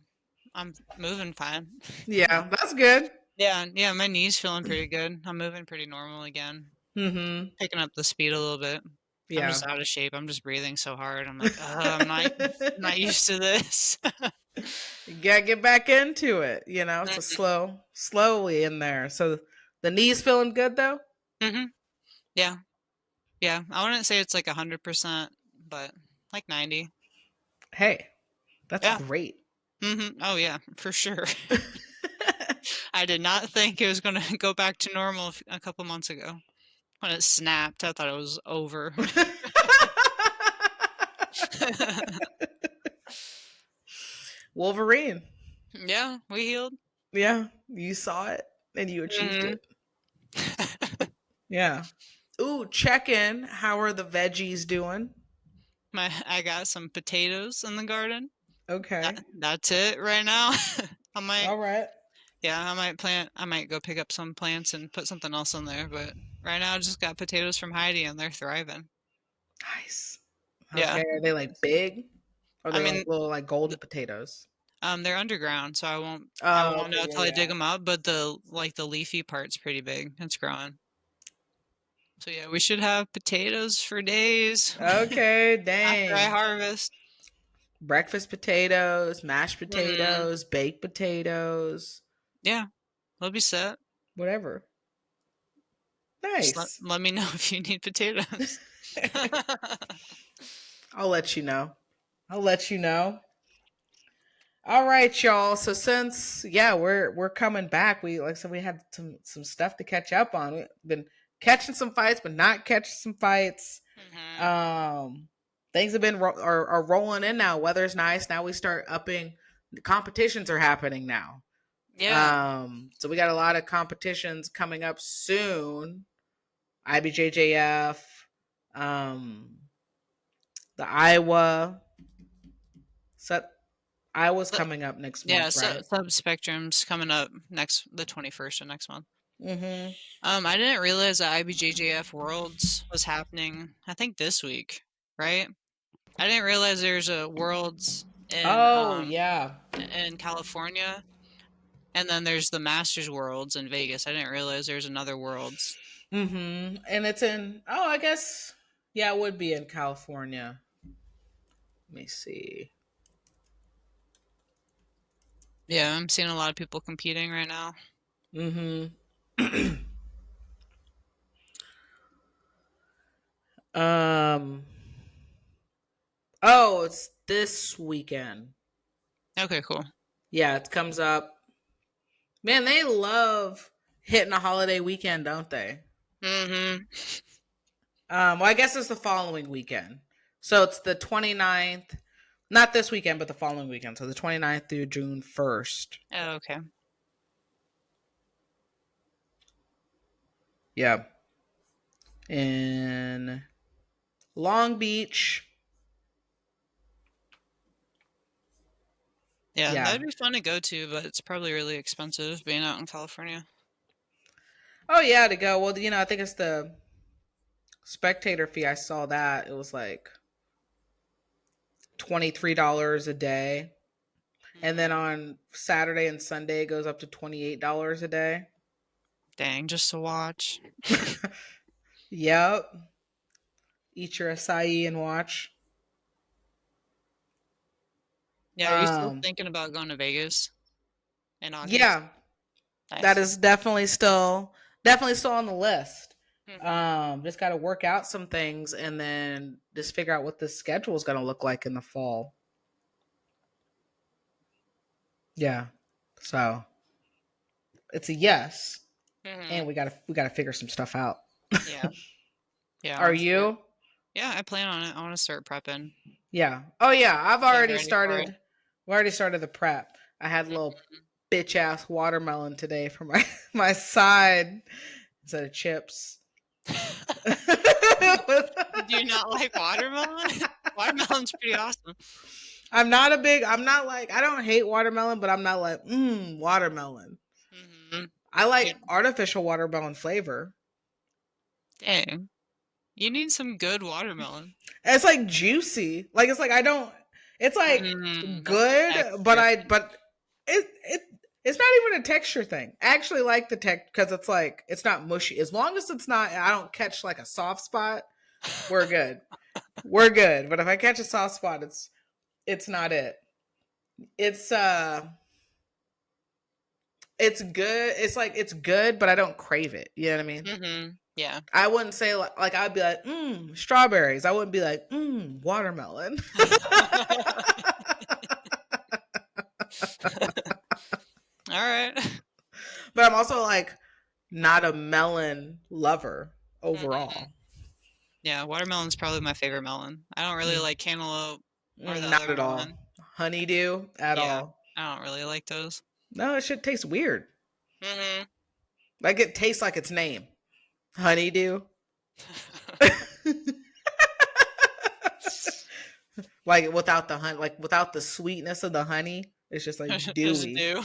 moving fine. Yeah, that's good. Yeah, yeah, my knee's feeling pretty good. I'm moving pretty normal again. Mm-hmm. Picking up the speed a little bit. I'm Yeah. just out of shape. I'm just breathing so hard. I'm like, I'm not used to this. You gotta get back into it. It's a Mhm. slowly in there. So the knees feeling good though? Mhm. Yeah. Yeah. I wouldn't say it's like 100%, but like 90. Hey, that's Yeah. great. Oh yeah, for sure. I did not think it was gonna go back to normal a couple months ago. When it snapped, I thought it was over. Wolverine. Yeah, we healed. Yeah, you saw it and you achieved Mhm. it. Yeah. Ooh, check in. How are the veggies doing? I got some potatoes in the garden. Okay. That's it right now. I might All right. Yeah, I might go pick up some plants and put something else in there, but right now I just got potatoes from Heidi and they're thriving. Nice. Yeah. Okay. Are they like big? Or I they're like mean, little like golden th potatoes? they're underground, so I Oh, won't okay. know Yeah, till I dig yeah. them up, but the leafy part's pretty big. It's growing. So yeah, we should have potatoes for days Okay, after I dang. harvest. Breakfast potatoes, mashed Mhm. potatoes, baked potatoes, Yeah, we'll be set. whatever. Just Nice. let me know if you need potatoes. I'll let you know. I'll let you know. All right, y'all. So since we're coming back, we like I said we had some stuff to catch up on. We've been catching some fights, but not catching some fights. Mhm. Um, things have been are rolling in now. Weather's nice. Now we start upping. The competitions are happening now. Yeah. So we got a lot of competitions coming up soon. IBJJF, um, the Iowa. So Iowa's So coming up next yeah, month, right? Subspectrum's coming up the 21st of next month. Mm-hmm. I didn't realize that IBJJF Worlds was happening, I think this week, right? I didn't realize there's a Worlds Oh yeah. in California, and then there's the Masters Worlds in Vegas. I didn't realize there's another Worlds. Mm-hmm. And it's in I guess it would be in California. Let me see. Yeah, I'm seeing a lot of people competing right now. Mm-hmm. um oh, it's this weekend. Okay, cool. Yeah, it comes up. Man, they love hitting a holiday weekend, don't they? Mm-hmm. Well, I guess it's the following weekend. So it's the 29th, not this weekend, but the following weekend. So the 29th through June 1st. Oh, okay. Yeah. In Long Beach. Yeah, Yeah. that'd be fun to go to, but it's probably really expensive being out in California. Oh, yeah, to go. Well, I think it's the spectator fee. I saw that. It was like $23 a day. And then Mm, on Saturday and Sunday, it goes up to $28 a day. dang, just to watch. Yep. Eat your acai and watch. Yeah, are you still Um, thinking about going to Vegas in August? yeah, that Nice. is definitely still on the list. Mhm. Just got to work out some things and then just figure out what the schedule is going to look like in the fall. Yeah, so it's a yes, and Mhm. we gotta figure some stuff out. Yeah. Yeah, I Are wanna start. you? Yeah, I plan on it. I wanna start prepping, Yeah. Oh yeah, I've getting already ready for it. started. We already started the prep. I had a little Mhm. bitch ass watermelon today for my my side instead of chips. Do you not like watermelon? Watermelon's pretty awesome. I'm not like, I don't hate watermelon, but I'm not like, watermelon. Hmm. I Yeah. like artificial watermelon flavor. Dang. You need some good watermelon. And it's like juicy. Like it's like I don't. It's like That's the good, but texture. it it's not even a texture thing. I actually like the tech because it's like it's not mushy. As long as it's not, I don't catch like a soft spot. We're good. We're good. But if I catch a soft spot, it's not it. It's it's good. It's like it's good, but I don't crave it. You know what I mean? Yeah. I wouldn't say like I'd be like strawberries. I wouldn't be like watermelon. All right. But I'm also like not a melon lover overall. Yeah, watermelon's probably my favorite melon. I don't really like cantaloupe or the Not other at all. one. Honeydew at Yeah, all. I don't really like those. No, it should taste weird. Hmm. Like it tastes like its name. Honeydew. Like without the like without the sweetness of the honey, it's just like Just dewy. do.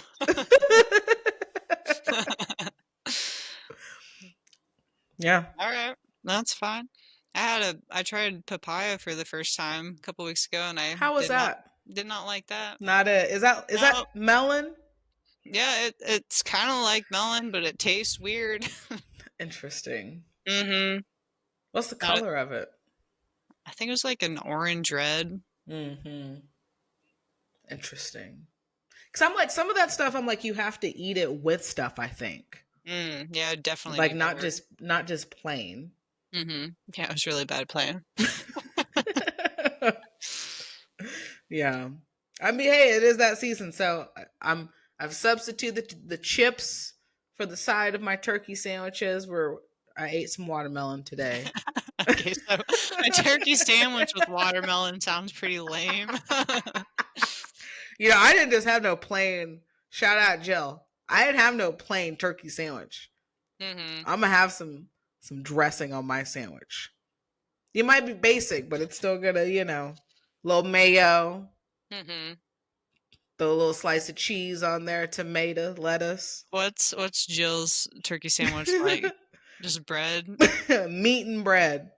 Yeah. All right, that's fine. I tried papaya for the first time a couple weeks ago, and I How was that? did not like that. Not a is that No, melon? yeah, it's kind of like melon, but it tastes weird. Interesting. Mm-hmm. What's the color of it? I think it was like an orange red. Mm-hmm. Interesting. Because I'm like some of that stuff. I'm like you have to eat it with stuff. I think Yeah, it'd definitely like be better. not just plain. Yeah, it was really bad plan. Yeah. I mean, hey, it is that season, so I've substituted the chips for the side of my turkey sandwiches. Where I ate some watermelon today. Okay, so a turkey sandwich with watermelon sounds pretty lame. You know, I didn't just have no plain. Shout out Jill. I didn't have no plain turkey sandwich. Hmm. I'm gonna have some dressing on my sandwich. It might be basic, but it's still gonna, little mayo, Hmm. the little slice of cheese on there, tomato, lettuce. What's Jill's turkey sandwich like? Just bread? Meat and bread.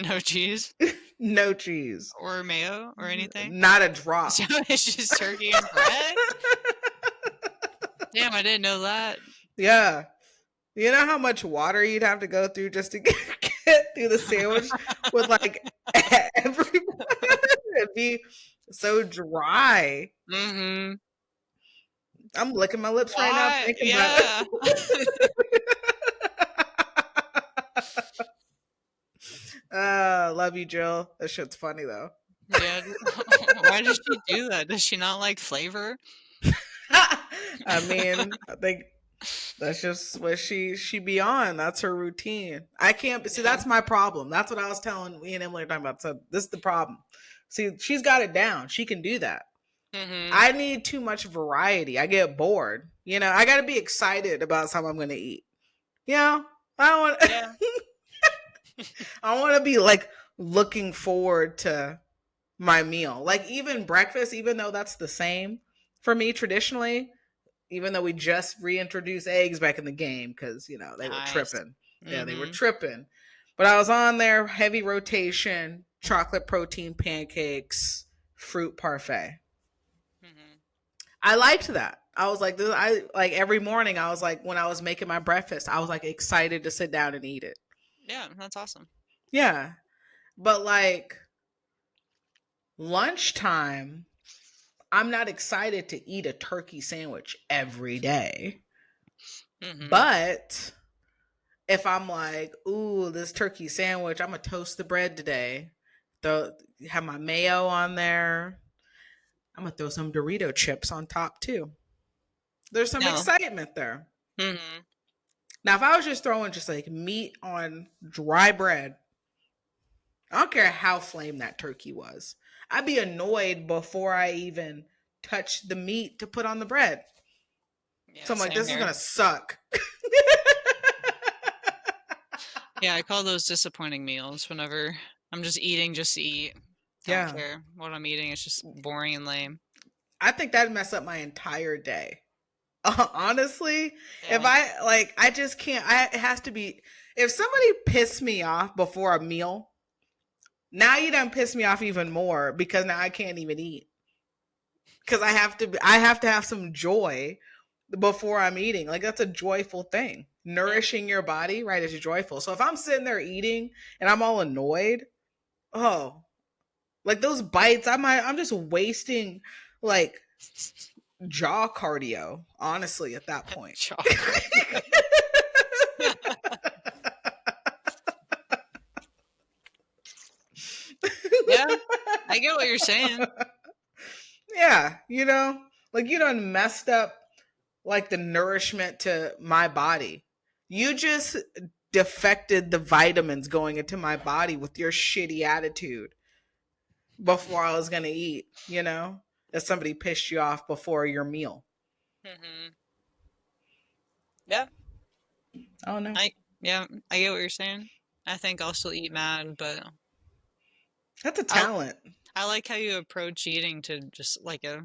No cheese? No cheese. Or mayo or anything? Not a drop. So it's just turkey and bread? Damn, I didn't know that. Yeah. You know how much water you'd have to go through just to get through the sandwich with like every it'd be so dry. Hmm. I'm licking my lips right now Why? thinking about Yeah. it. Love you, Jill. That shit's funny though. Yeah. Why does she do that? Does she not like flavor? I mean, I think that's just what she be on. That's her routine. I can't see. Yeah. That's my problem. That's what I was telling me and Emily were talking about. So this is the problem. See, she's got it down. She can do that. Hmm. I need too much variety. I get bored. I got to be excited about something I'm going to eat. I don't want. Yeah. I want to be like looking forward to my meal. Like even breakfast, even though that's the same for me traditionally. Even though we just reintroduced eggs back in the game because they were Nice. tripping. Yeah, they were Hmm. tripping. But I was on there, heavy rotation, chocolate protein pancakes, fruit parfait. Hmm. I liked that. I was like, I like every morning. I was like, when I was making my breakfast, I was like excited to sit down and eat it. Yeah, that's awesome. Yeah, but like lunchtime, I'm not excited to eat a turkey sandwich every day. Hmm. But if I'm like, ooh, this turkey sandwich, I'm gonna toast the bread today. Have my mayo on there. I'm gonna throw some Dorito chips on top too. There's some No. excitement there. Hmm. Now, if I was just throwing just like meat on dry bread, I don't care how flame that turkey was. I'd be annoyed before I even touch the meat to put on the bread. So Yeah, I'm like, same this is here. gonna suck. Yeah, I call those disappointing meals whenever I'm just eating just to eat. Don't Yeah. care what I'm eating. It's just boring and lame. I think that'd mess up my entire day. Honestly, if Yeah. I like, I just can't. It has to be. If somebody pissed me off before a meal, now you done piss me off even more because now I can't even eat because I have to. I have to have some joy before I'm eating. Like that's a joyful thing. Yeah. Nourishing your body, right, is joyful. So if I'm sitting there eating and I'm all annoyed, oh, like those bites, I'm just wasting like jaw cardio. Honestly, at that point. Chocolate. Yeah. I get what you're saying. Yeah, like you done messed up like the nourishment to my body. You just defected the vitamins going into my body with your shitty attitude before I was gonna eat. If somebody pissed you off before your meal. Hmm. Yeah. Oh no. I yeah, I get what you're saying. I think I'll still eat mad, but That's a I talent. I like how you approach eating to just like a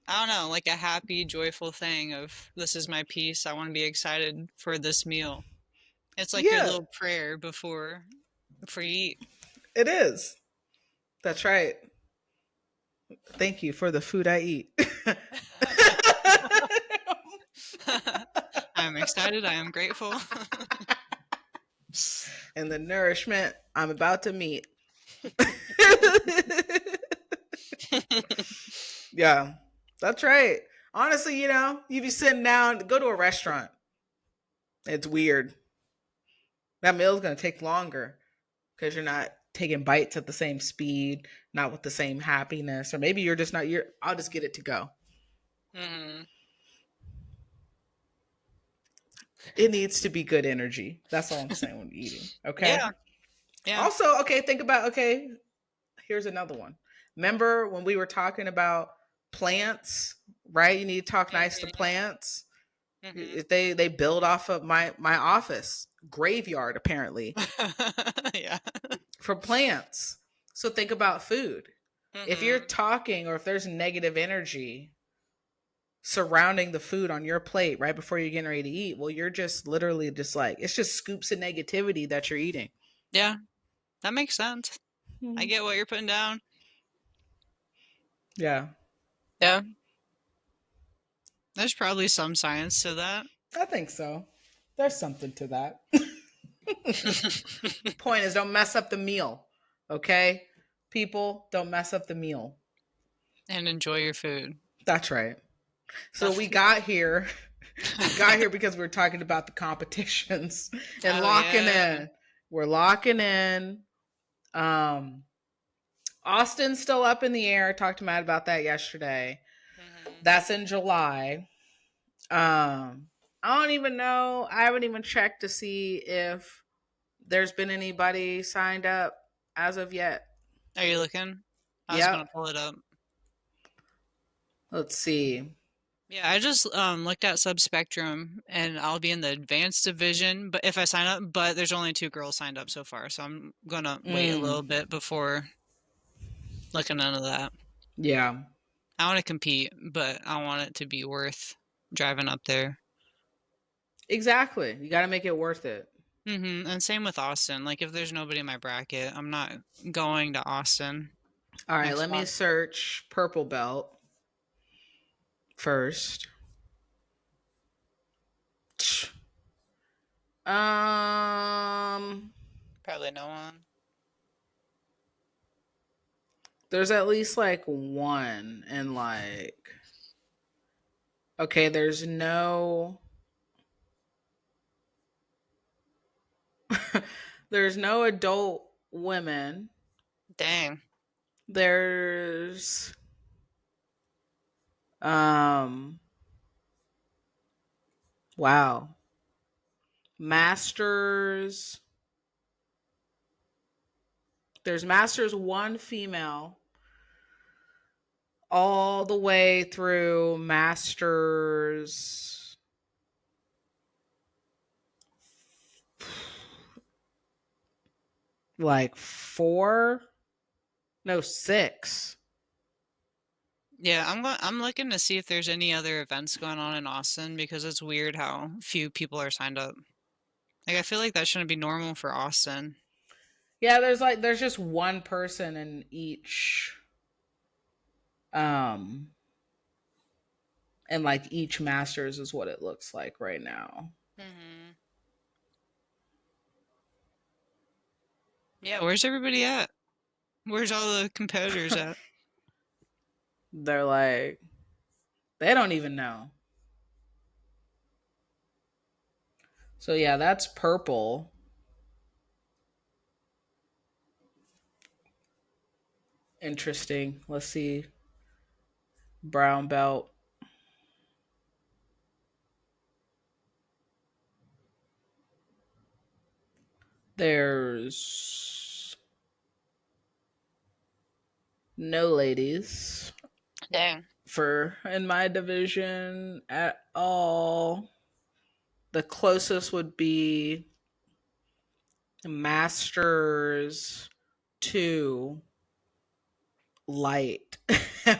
I don't know, like a happy, joyful thing of this is my piece. I want to be excited for this meal. It's like your Yeah, little prayer before you eat. it is. That's right. Thank you for the food I eat. I'm excited. I am grateful. And the nourishment I'm about to meet. Yeah, that's right. Honestly, you be sitting down, go to a restaurant. It's weird. That meal's gonna take longer because you're not taking bites at the same speed, not with the same happiness, or maybe you're just not. I'll just get it to go. Hmm. It needs to be good energy. That's all I'm saying when eating. Okay. Yeah, yeah. Also, okay, think about okay. Here's another one. Remember when we were talking about plants, right? You need to talk nice to Hmm. plants. Hmm. If they build off of my office graveyard apparently Yeah. for plants. So think about food. If you're Hmm. talking or if there's negative energy surrounding the food on your plate right before you're getting ready to eat, well, you're just literally just like it's just scoops of negativity that you're eating. Yeah, that makes sense. I Mhm. get what you're putting down. Yeah, Yeah. There's probably some science to that. I think so. There's something to that. Point is, don't mess up the meal. Okay, people, don't mess up the meal. And enjoy your food. That's right. So we That's got here. We got here because we were talking about the competitions and oh locking yeah. in. We're locking in. Um, Austin's still up in the air. I talked to Matt about that yesterday. Hmm. That's in July. I don't even know. I haven't even checked to see if there's been anybody signed up as of yet. Are you looking? I was Yep. gonna pull it up. Let's see. Yeah, I just looked at Subspectrum and I'll be in the advanced division, but if I sign up, but there's only two girls signed up so far, so I'm gonna wait a Mm, little bit before looking into that. yeah. I want to compete, but I want it to be worth driving up there. Exactly. You got to make it worth it. And same with Austin. Like if there's nobody in my bracket, I'm not going to Austin All right. next Let me month. search purple belt first. Um, Probably no one. there's at least like one, and like, okay, there's no adult women. Dang. There's um, wow, masters. There's masters one female all the way through masters like four. No, 6. Yeah, I'm looking to see if there's any other events going on in Austin because it's weird how few people are signed up. Like I feel like that shouldn't be normal for Austin. Yeah, there's just one person in each um and like each masters is what it looks like right now. Hmm. Yeah, where's everybody at? Where's all the competitors at? They're like they don't even know. So yeah, that's purple. Interesting. Let's see. Brown belt. There's no ladies Dang. for in my division at all. The closest would be Masters 2 light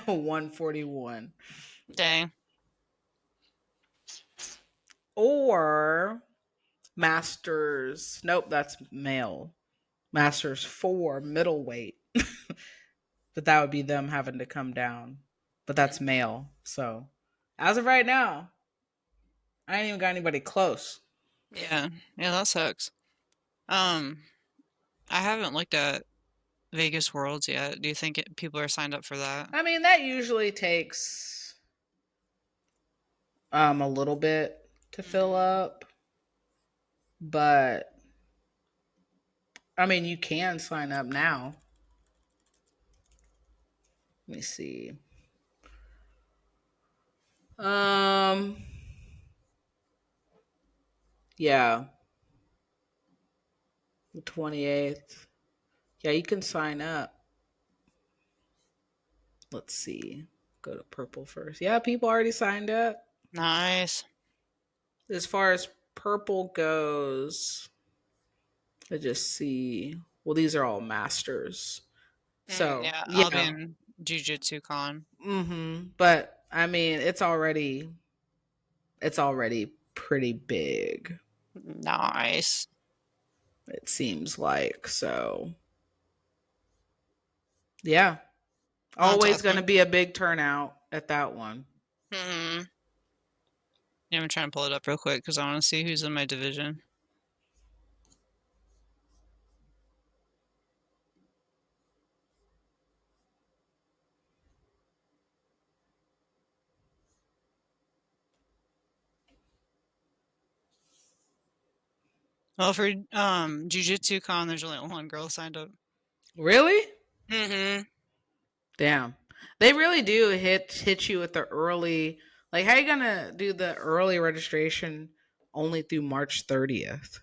141 Dang. or Masters, nope, that's male. Masters 4 middleweight. But that would be them having to come down. But that's male. So as of right now, I ain't even got anybody close. Yeah. Yeah, that sucks. Um, I haven't looked at Vegas Worlds yet. Do you think people are signed up for that? I mean, that usually takes a little bit to fill Hmm. up, but I mean, you can sign up now. Let me see. Um, yeah, the 28th. Yeah, you can sign up. Let's see. Go to purple first. Yeah, people already signed up. Nice. As far as purple goes, I just see. Well, these are all masters. So, Yeah, I'll be yeah. in Jiu-Jitsu Con. But I mean, it's already pretty big. Nice. It seems like. So, yeah. That's Always going to awesome. be a big turnout at that one. Hmm. Yeah, I'm trying to pull it up real quick because I want to see who's in my division. Well, for Jiu-Jitsu Con, there's only one girl signed up. Really? Hmm. Damn. They really do hit you with the early, like how you gonna do the early registration only through March 30th?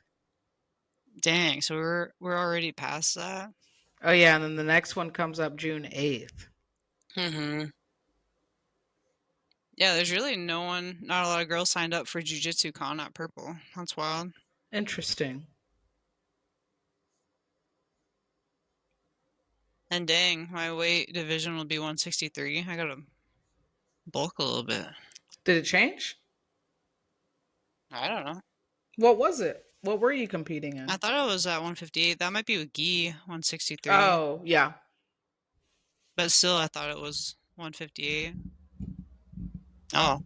Dang, so we're already past that. Oh yeah, and then the next one comes up June 8th. Hmm. Yeah, there's really not a lot of girls signed up for Jiu-Jitsu Con at Purple. That's wild. Interesting. And dang, my weight division will be 163. I gotta bulk a little bit. Did it change? I don't know. What was it? What were you competing I in? thought it was at 158. That might be with Gi 163. Oh, yeah. But still, I thought it was 158. Oh,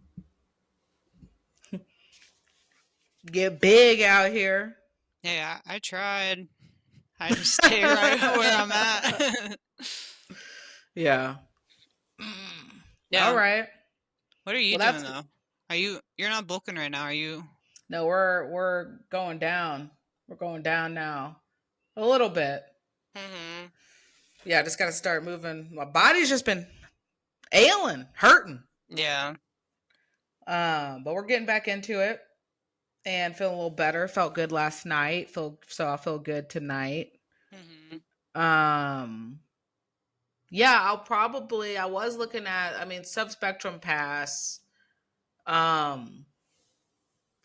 Get big out here. yeah, I tried. I just stay right where I'm at. Yeah. All Yeah. right. What are you Well, doing that's though? You're not bulking right now, are you? no. We're going down. We're going down now. A little bit. Hmm. Yeah, I just got to start moving. My body's just been ailing, hurting. Yeah. But we're getting back into it and feeling a little better. Felt good last night. I feel good tonight. Hmm. Um, yeah, I was looking at. I mean, subspectrum pass. Um,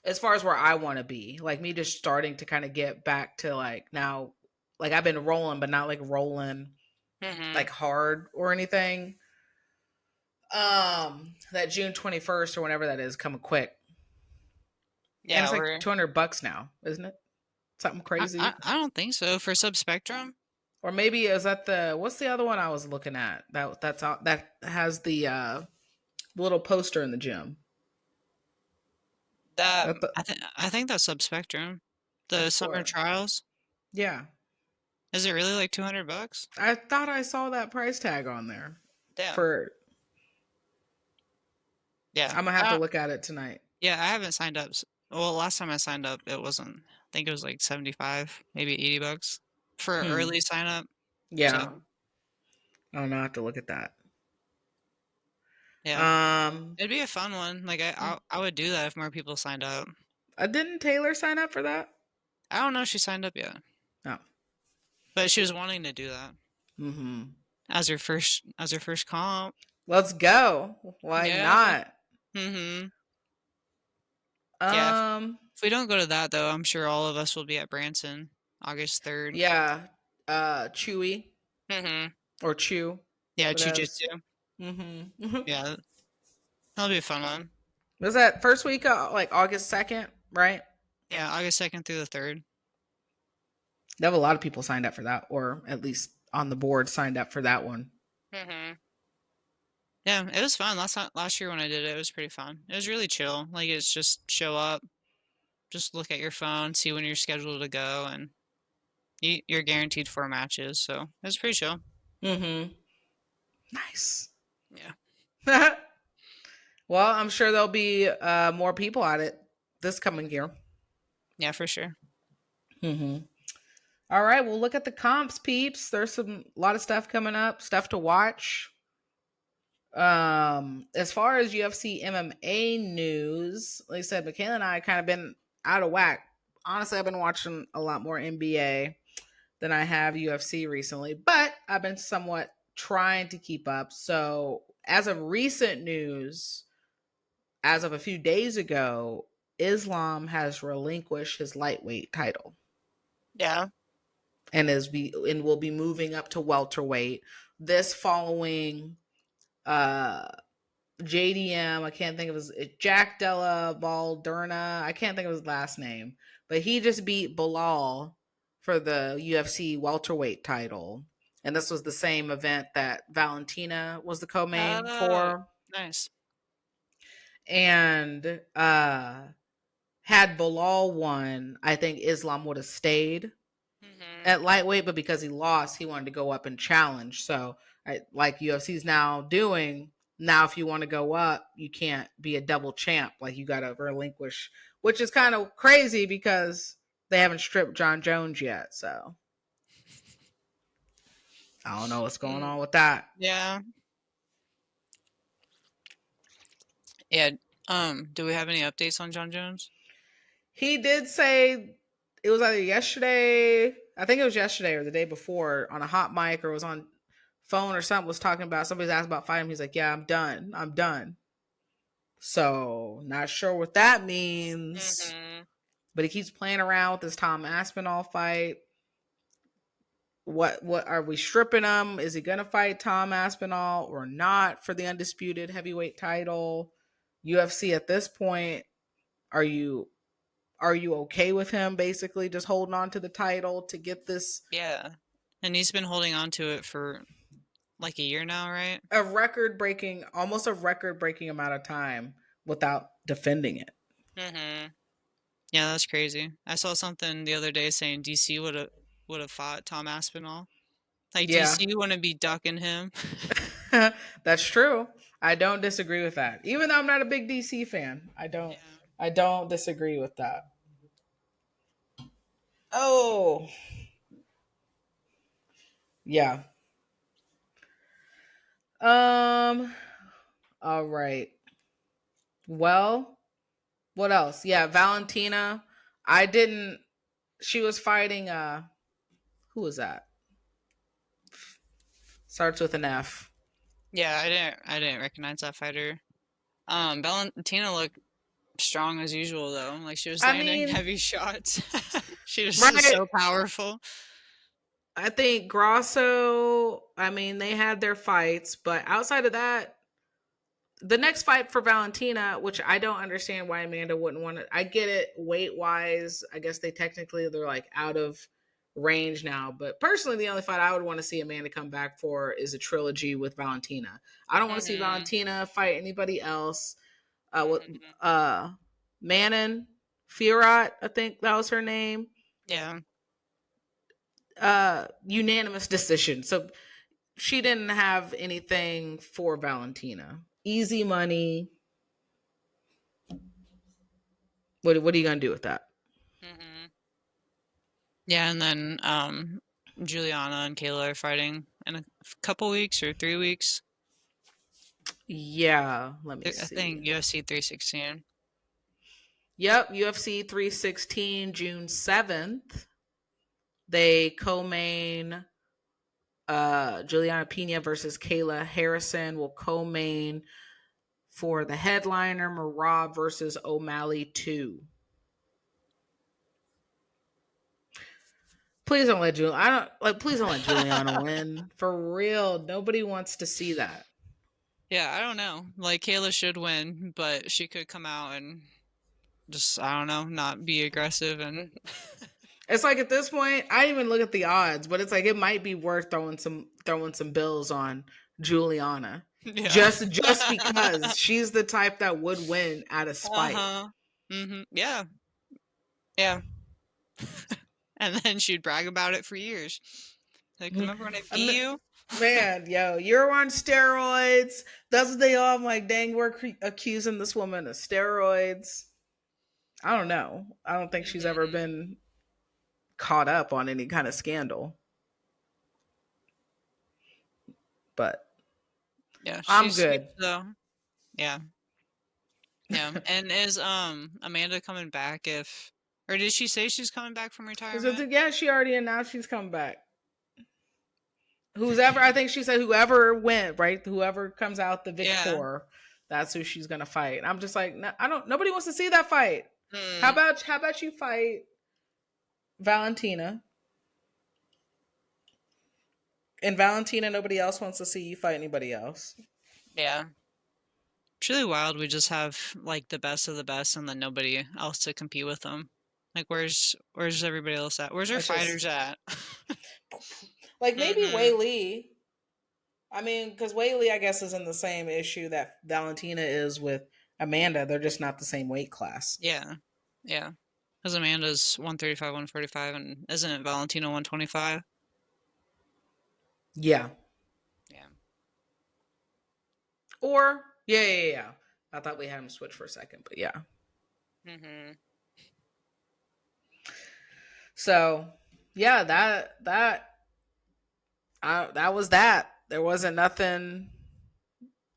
as far as where I want to be, like me just starting to kind of get back to like now, like I've been rolling, but not like rolling Mhm. like hard or anything. That June 21st or whenever that is coming quick. And Yeah, it's like we're. $200 now, isn't it? Something crazy. I don't think so for Subspectrum. Or maybe is that the what's the other one I was looking at? That has the little poster in the gym. That That the, I think that's Subspectrum. The that's summer for trials. yeah. Is it really like $200? I thought I saw that price tag on there. Damn. For Yeah. I'm gonna have to look at it tonight. Yeah, I haven't signed up. Well, last time I signed up, it wasn't. I think it was like 75, maybe $80 for Hmm. early sign up. Yeah. So, I don't know. I have to look at that. yeah, Um. it'd be a fun one. Like I would do that if more people signed up. Didn't Taylor sign up for that? I don't know if she signed up yet, No. but she was wanting to do that Mm-hmm. as her first comp. Let's go. Why Yeah. not? Mhm. Yeah. Um. If we don't go to that though, I'm sure all of us will be at Branson August 3rd. Yeah. Chewy Mhm. or Chew, Yeah, whatever. jujitsu. Mm-hmm. Yeah, that'll be a fun one. Was that first week, like August 2nd, right? Yeah, August 2nd through the 3rd. There have a lot of people signed up for that, or at least on the board signed up for that one. Mhm. Yeah, it was fun. Last year when I did it, it was pretty fun. It was really chill. Like it's just show up, just look at your phone, see when you're scheduled to go, and you're guaranteed 4 matches. So it was pretty chill. Mm-hmm. Nice. Yeah. Well, I'm sure there'll be more people at it this coming year. Yeah, for sure. Mm-hmm. All right, well, look at the comps, peeps. There's a lot of stuff coming up, stuff to watch. As far as UFC MMA news, like I said, Michaela and I kind of been out of whack. Honestly, I've been watching a lot more NBA than I have UFC recently, but I've been somewhat trying to keep up. So, as of recent news, as of a few days ago, Islam has relinquished his lightweight title Yeah. and will be moving up to welterweight. This following uh JDM, I can't think of his Jack Della Valderna. I can't think of his last name, but he just beat Bilal for the UFC welterweight title. And this was the same event that Valentina was the co-main Oh, for. nice. And had Bilal won, I think Islam would have stayed Mhm. at lightweight, but because he lost, he wanted to go up and challenge. So, like UFC's now doing, now if you want to go up, you can't be a double champ. Like you got to relinquish, which is kind of crazy because they haven't stripped Jon Jones yet. So I don't know what's going Mm, on with that. yeah. Yeah. Do we have any updates on Jon Jones? He did say it was either yesterday, I think it was yesterday or the day before on a hot mic or it was on phone or something was talking about somebody's asked about fighting. He's like, "Yeah, I'm done. I'm done." So not sure what that means, Mhm. but he keeps playing around with this Tom Aspinall fight. What are we stripping him? Is he gonna fight Tom Aspinall or not for the undisputed heavyweight title? UFC at this point, are you okay with him basically just holding on to the title to get this Yeah. And he's been holding on to it for like a year now, right? a record breaking almost a record breaking amount of time without defending it? Mhm. Yeah, that's crazy. I saw something the other day saying DC would have fought Tom Aspinall. Like Yeah. DC wouldn't be ducking him. That's true. I don't disagree with that. Even though I'm not a big DC fan, Yeah. I don't disagree with that. Oh, yeah. Um all right. Well, what else? Yeah, Valentina. I didn't she was fighting who was that? Starts with an F. Yeah, I didn't recognize that fighter. Valentina looked strong as usual though. Like she was I landing mean, heavy shots. She was just right. so powerful. I think Grasso, I mean, they had their fights, but outside of that, the next fight for Valentina, which I don't understand why Amanda wouldn't want to. I get it weight wise. I guess they're like out of range now. But personally, the only fight I would want to see Amanda come back for is a trilogy with Valentina. I don't want to see Mhm. Valentina fight anybody else. With Mhm. Manon Fiorot, I think that was her name. Yeah. Unanimous decision. So she didn't have anything for Valentina. Easy money. What are you gonna do with that? Mhm. Yeah, and then Juliana and Kayla are fighting in a couple weeks or 3 weeks. Yeah, let me I see. think UFC 316. Yep, UFC 316, June 7th. They co-main Juliana Pena versus Kayla Harrison will co-main for the headliner Marab versus O'Malley 2. Please don't let please don't let Juliana win. For real. Nobody wants to see that. Yeah, I don't know. Like Kayla should win, but she could come out and just I don't know, not be aggressive and It's like at this point, I didn't even look at the odds, but it's like it might be worth throwing some bills on Juliana. yeah. Just because she's the type that would win out of spite. Uh-huh. Yeah. Yeah. And then she'd brag about it for years. Like, remember when I I'm- beat you? Man, yo, you're on steroids. That's what they all. I'm like, dang, we're accusing this woman of steroids. I don't know. I don't think she's ever Mhm. been caught up on any kind of scandal, but Yeah, I'm she's good. yeah. Yeah. And is Amanda coming back if or did she say she's coming back from retirement? Yeah, she already announced she's coming back. Who's ever, I think she said whoever went, right? Whoever comes out the Yeah. victor, that's who she's gonna fight. I'm just like, no, I don't. Nobody wants to see that fight. Hmm. How about you fight Valentina? And Valentina, nobody else wants to see you fight anybody else. Yeah. It's really wild. We just have like the best of the best and then nobody else to compete with them. Like where's everybody else at? Where's our It's just fighters at? like maybe Wei Mhm. Lee. I mean, because Wei Lee, I guess, is in the same issue that Valentina is with Amanda. They're just not the same weight class. Yeah. Yeah. Because Amanda's 135, 145, and isn't it Valentino 125? Yeah. Yeah. Or yeah. I thought we had him switch for a second, but yeah. Mhm. So yeah, that was that. There wasn't nothing.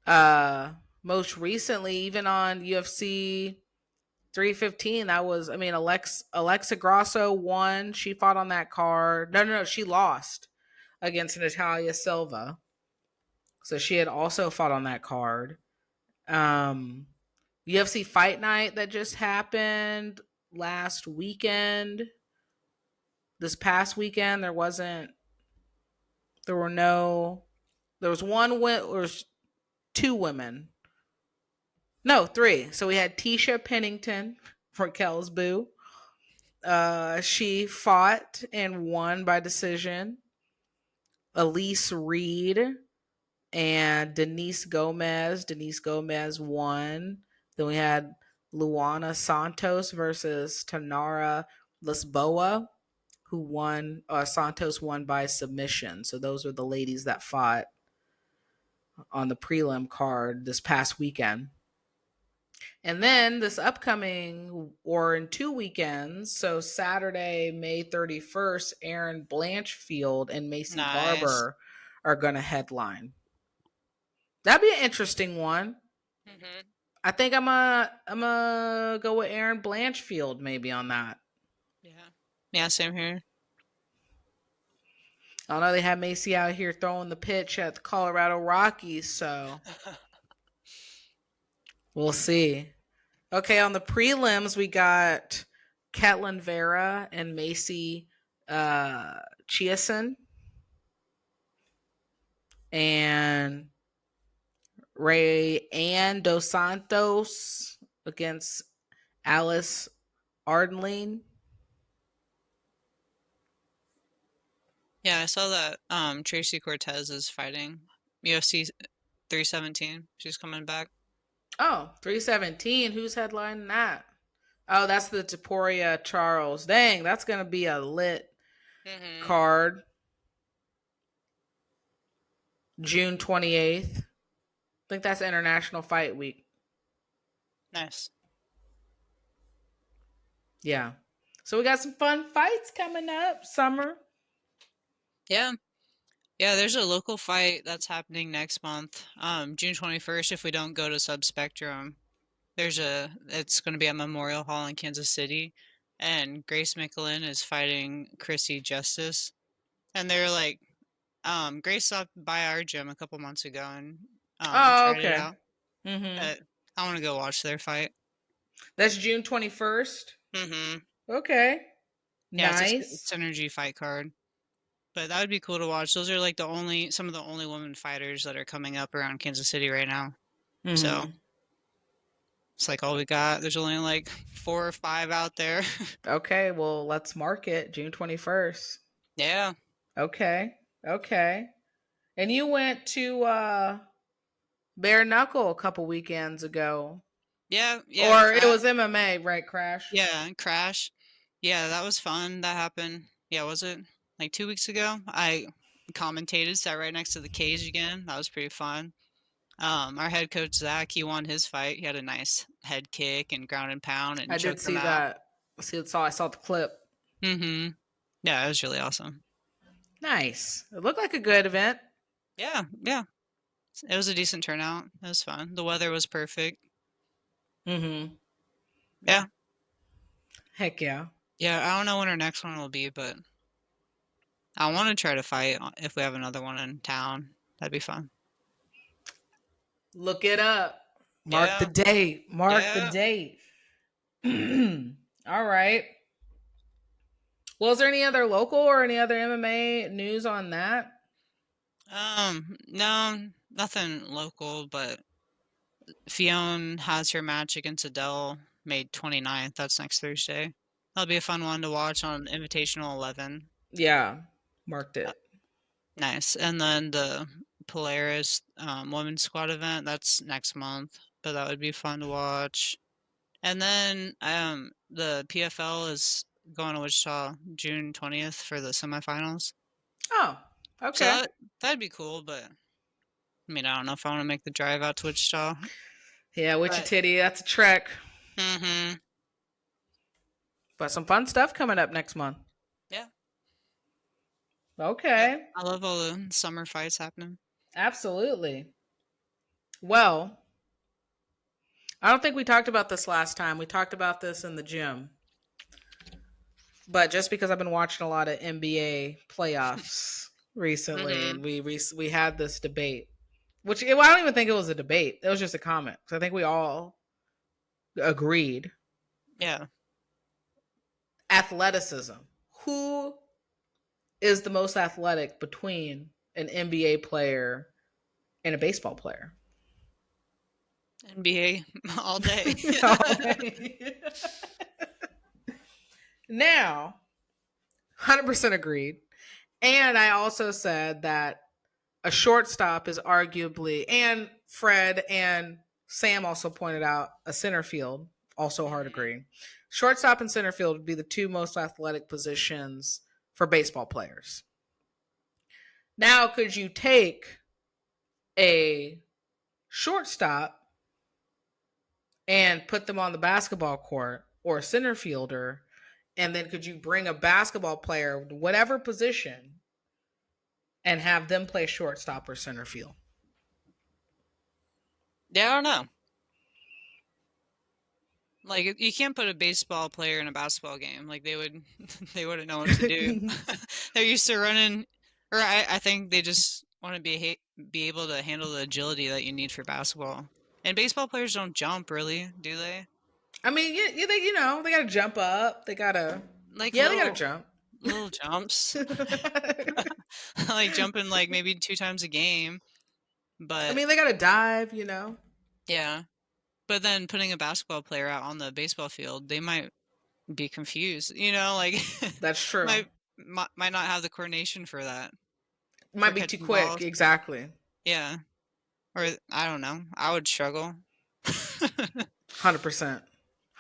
Uh, Most recently, even on UFC 315, that was. I mean, Alexa Grasso won. She fought on that card. No, she lost against Natalia Silva. So she had also fought on that card. Um, UFC Fight Night that just happened last weekend. This past weekend, there wasn't. There were no. There was one win. Or two women. No, three. So we had Tisha Pennington, Raquel's boo. She fought and won by decision. Elise Reed and Denise Gomez. Denise Gomez won. Then we had Luana Santos versus Tanara Lisboa, who won. Santos won by submission. So those are the ladies that fought on the prelim card this past weekend. And then this upcoming, or in 2 weekends, so Saturday, May 31st, Aaron Blanchfield and Macy Nice. Barber are going to headline. That'd be an interesting one. Mhm. I think I'm gonna go with Aaron Blanchfield maybe on that. Yeah. Yeah, same here. I know they had Macy out here throwing the pitch at the Colorado Rockies, so we'll see. Okay, on the prelims we got Ketlin Vera and Macy Chiasen. and Ray Ann Dos Santos against Alice Ardenline. Yeah, I saw that Tracy Cortez is fighting UFC 317. She's coming back. Oh, 317. Who's headlining that? Oh, that's the Taporia Charles. Dang, that's going to be a lit Mm-hmm. card. June 28th. I think that's International Fight Week. Nice. Yeah. So we got some fun fights coming up. Summer. Yeah. Yeah, there's a local fight that's happening next month. June 21st, if we don't go to Subspectrum. It's going to be at Memorial Hall in Kansas City, and Grace McLean is fighting Chrissy Justice. And they're like, Grace stopped by our gym a couple months ago and Oh, tried it okay. out. Mm-hmm. But I want to go watch their fight. That's June 21st. Mm-hmm. Okay. Yeah, it's a Nice. synergy fight card. But that would be cool to watch. Those are like some of the only women fighters that are coming up around Kansas City right now. So Mm-hmm. it's like all we got. There's only like 4 or 5 out there. Okay, well, let's mark it June 21st. Yeah. Okay. Okay. And you went to Bare Knuckle a couple weekends ago. Yeah, yeah, Or it was MMA, right, Crash? Crash. Yeah, that was fun. That happened. Yeah, was it like 2 weeks ago? I commentated, sat right next to the cage again. That was pretty fun. Our head coach Zach, he won his fight. He had a nice head kick and ground and pound and I did choked him see out. that. I saw the clip. Mm-hmm. Yeah, it was really awesome. Nice. It looked like a good event. Yeah, yeah. It was a decent turnout. It was fun. The weather was perfect. Mm-hmm. Yeah. Heck yeah. Yeah, I don't know when our next one will be, but I want to try to fight if we have another one in town. That'd be fun. Look it up. Mark the Yeah, date. Mark the yeah. date. All right. Well, is there any other local or any other MMA news on that? No, nothing local, but Fionn has her match against Adele May 29th. That's next Thursday. That'll be a fun one to watch on Invitational 11. Yeah, marked Uh, it. Nice. And then the Polaris women's squad event, that's next month, but that would be fun to watch. And then the PFL is going to Wichita June 20th for the semifinals. Oh, So okay. that'd be cool, but I mean, I don't know if I want to make the drive out to Wichita. Yeah, But Wichita, that's a trek. mm-hmm. But some fun stuff coming up next month. Yeah. Yep. Okay, I love all the summer fights happening. absolutely. Well, I don't think we talked about this last time. We talked about this in the gym. But just because I've been watching a lot of NBA playoffs recently, Mm-hmm. and we had this debate, which well, I don't even think it was a debate. It was just a comment. So I think we all agreed. Yeah. Athleticism. Who is the most athletic between an NBA player and a baseball player? NBA all day. Now, 100% agreed. And I also said that a shortstop is arguably, and Fred and Sam also pointed out, a center field, also hard Mhm. agreeing. Shortstop and center field would be the two most athletic positions for baseball players. Now, could you take a shortstop and put them on the basketball court, or a center fielder, and then could you bring a basketball player, whatever position, and have them play shortstop or center field? Yeah, I don't know. Like you can't put a baseball player in a basketball game. Like they would, they wouldn't know what to do. They're used to running, or I think they just want to be able to handle the agility that you need for basketball. And baseball players don't jump really, do they? I mean, they got to jump up. They got to, Like yeah, they got to little jump. little jumps. Like jumping like maybe 2 times a game, I but mean, they got to dive, you know? yeah. But then putting a basketball player out on the baseball field, they might be confused, like That's true. might might not have the coordination for that, Might for be too catching quick. balls. Exactly. Yeah. Or I don't know. I would struggle. 100%.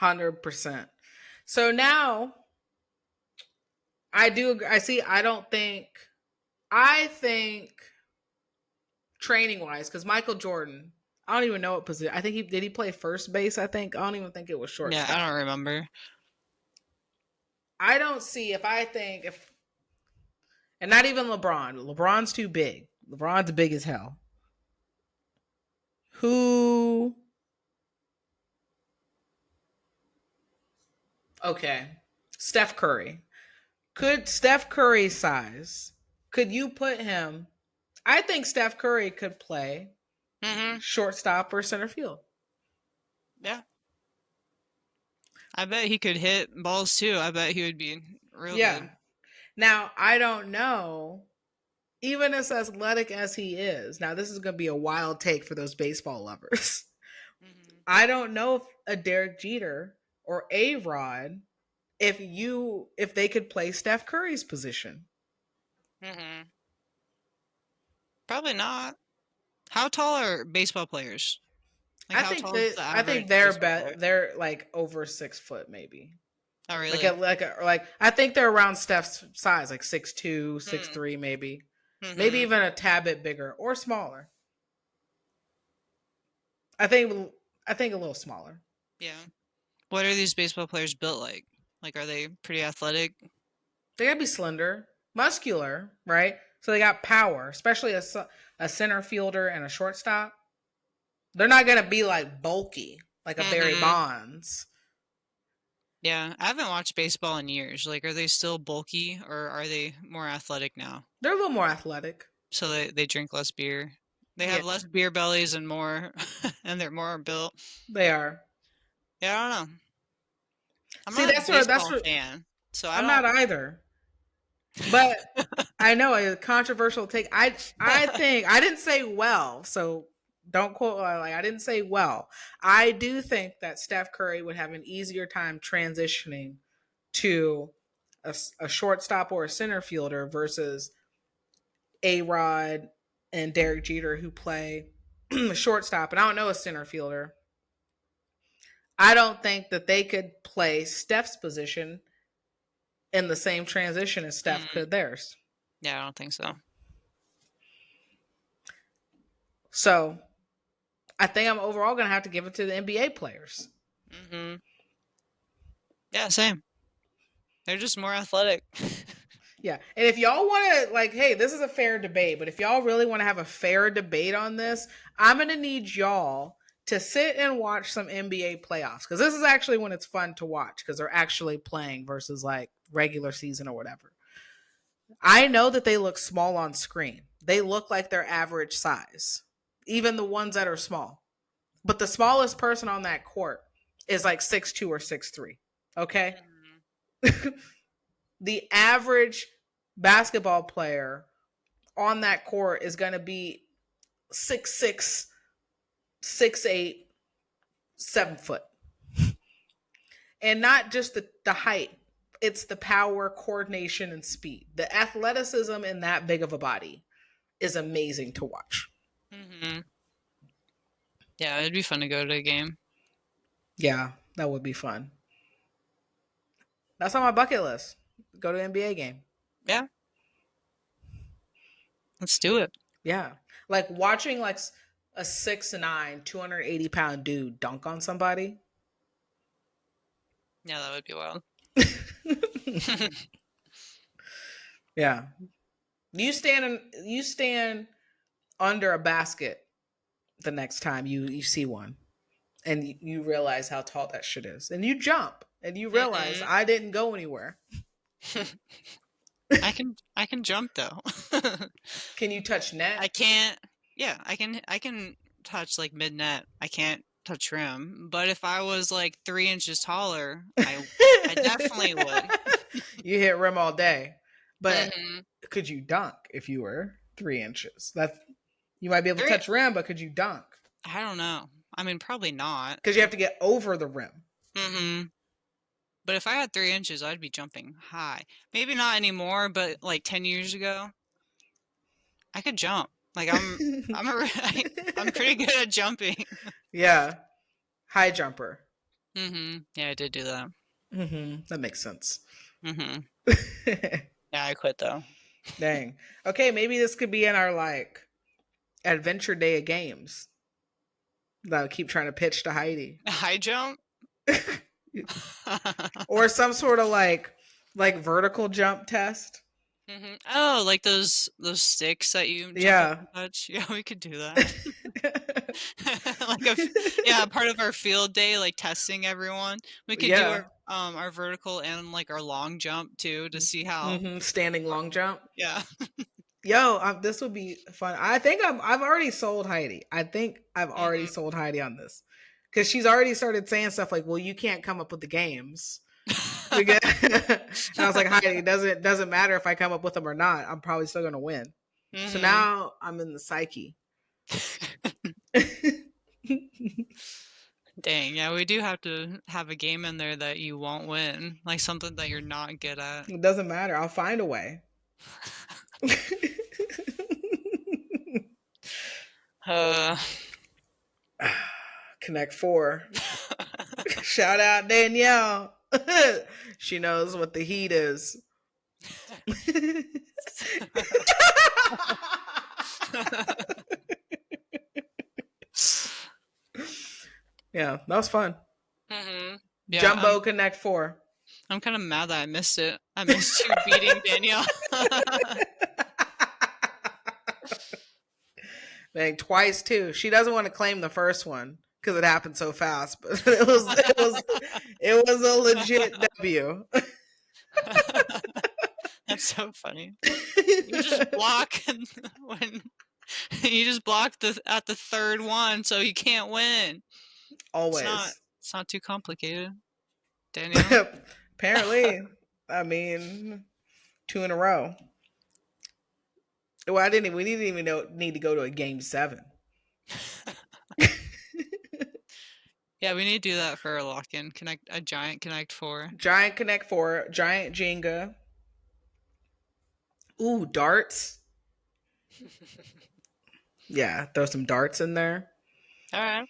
100%. So now I do agree. I see. I think training wise, because Michael Jordan, I don't even know what position. I think he play first base. I think I don't even think it was Yeah, I shortstop. don't remember. I don't see if and not even LeBron. LeBron's too big. LeBron's big as hell. Who? Okay, Steph Curry. Could Steph Curry size? Could you put him? I think Steph Curry could play Mhm. shortstop or center field. Yeah. I bet he could hit balls too. I bet he would be real Yeah. good. Now I don't know. Even as athletic as he is, now this is going to be a wild take for those baseball lovers. Mhm. I don't know if a Derek Jeter or A Rod, if they could play Steph Curry's position. Mhm. Probably not. How tall are baseball players? Like how tall is the I think average baseball player? they're like over 6 foot maybe. Oh, Like really? I think they're around Steph's size, like 6'2", six Hmm. three maybe. Maybe Mhm. even a tad bit bigger or smaller. I think I think a little smaller. Yeah. What are these baseball players built like? Like, are they pretty athletic? They gotta be slender, muscular, right? So they got power, especially a center fielder and a shortstop. They're not gonna be like bulky like a Barry Mhm. Bonds. Yeah, I haven't watched baseball in years. Like, are they still bulky or are they more athletic now? They're a little more athletic. So they drink less beer. They Yeah, have less beer bellies and more, and they're more built. they are. Yeah, I don't know. I'm See, not a that's baseball what fan, so I I'm not don't. either. But I know a controversial take. I think I didn't say well, so don't quote like I didn't say well. I do think that Steph Curry would have an easier time transitioning to a shortstop or a center fielder versus A Rod and Derek Jeter who play shortstop, and I don't know a center fielder. I don't think that they could play Steph's position in the same transition as Steph Mm, could theirs. yeah, I don't think so. So I think I'm overall going to have to give it to the NBA players. Hmm. Yeah, same. They're just more athletic. Yeah. And if y'all want to, like, hey, this is a fair debate, but if y'all really want to have a fair debate on this, I'm going to need y'all to sit and watch some NBA playoffs because this is actually when it's fun to watch because they're actually playing versus like regular season or whatever. I know that they look small on screen. They look like they're average size, even the ones that are small. But the smallest person on that court is like 6'2" or 6'3". Okay? Hmm. The average basketball player on that court is going to be 6'6", 6'8", 7 foot. And not just the height, it's the power, coordination, and speed. The athleticism in that big of a body is amazing to watch. Hmm. Yeah, it'd be fun to go to a game. Yeah, that would be fun. That's on my bucket list. Go to an NBA game. Yeah, let's do it. Yeah. Like watching like a 6'9", 280 pound dude dunk on somebody. Yeah, that would be wild. Yeah. You stand under a basket the next time you see one and you realize how tall that shit is. And you jump and you realize Hmm. I didn't go anywhere. I can jump though. Can you touch net? I can't. Yeah, I can touch like mid net. I can't touch rim. But if I was like 3 inches taller, I definitely would. You hit rim all day. But Hmm. could you dunk if you were 3 inches? That you might be able to Three. touch rim, but could you dunk? I don't know. I mean, probably not. Because you have to get over the rim. Hmm. But if I had 3 inches, I'd be jumping high. Maybe not anymore, but like 10 years ago, I could jump. Like I'm I'm pretty good at jumping. Yeah, high jumper. Yeah, I did do that. That makes sense. Hmm. Yeah, I quit though. Dang. Okay, maybe this could be in our like adventure day of games that I keep trying to pitch to Heidi. High jump? Or some sort of like vertical jump test. Oh, like those sticks that you jump up Yeah. and touch? Yeah, we could do that. Like yeah, part of our field day, like testing everyone. We could do Yeah. our vertical and like our long jump too to see how. Standing long jump. Yeah. Yo, this would be fun. I think I've already sold Heidi. I think I've already Hmm. sold Heidi on this because she's already started saying stuff like, "Well, you can't come up with the games." Because and I was like, Heidi, it doesn't matter if I come up with them or not. I'm probably still gonna win. So Hmm. now I'm in the psyche. Dang, yeah, we do have to have a game in there that you won't win, like something that you're not good at. It doesn't matter. I'll find a way. Uh, Connect Four. Shout out Danielle. She knows what the heat is. Yeah, that was fun. Yeah, Jumbo Connect Four. I'm kind of mad that I missed it. I missed you beating Danielle. Dang, twice too. She doesn't want to claim the first one because it happened so fast, but it was a legit W. That's so funny. You just block when you just block at the third one, so you can't win. Always. It's not too complicated, Danielle. Apparently, I mean, 2 in a row. Well, I didn't. We didn't even need to go to a game 7. Yeah, we need to do that for a lock-in. Connect a giant Connect Four. Giant Connect Four, giant Jenga. Ooh, darts. Yeah, throw some darts in there. All right.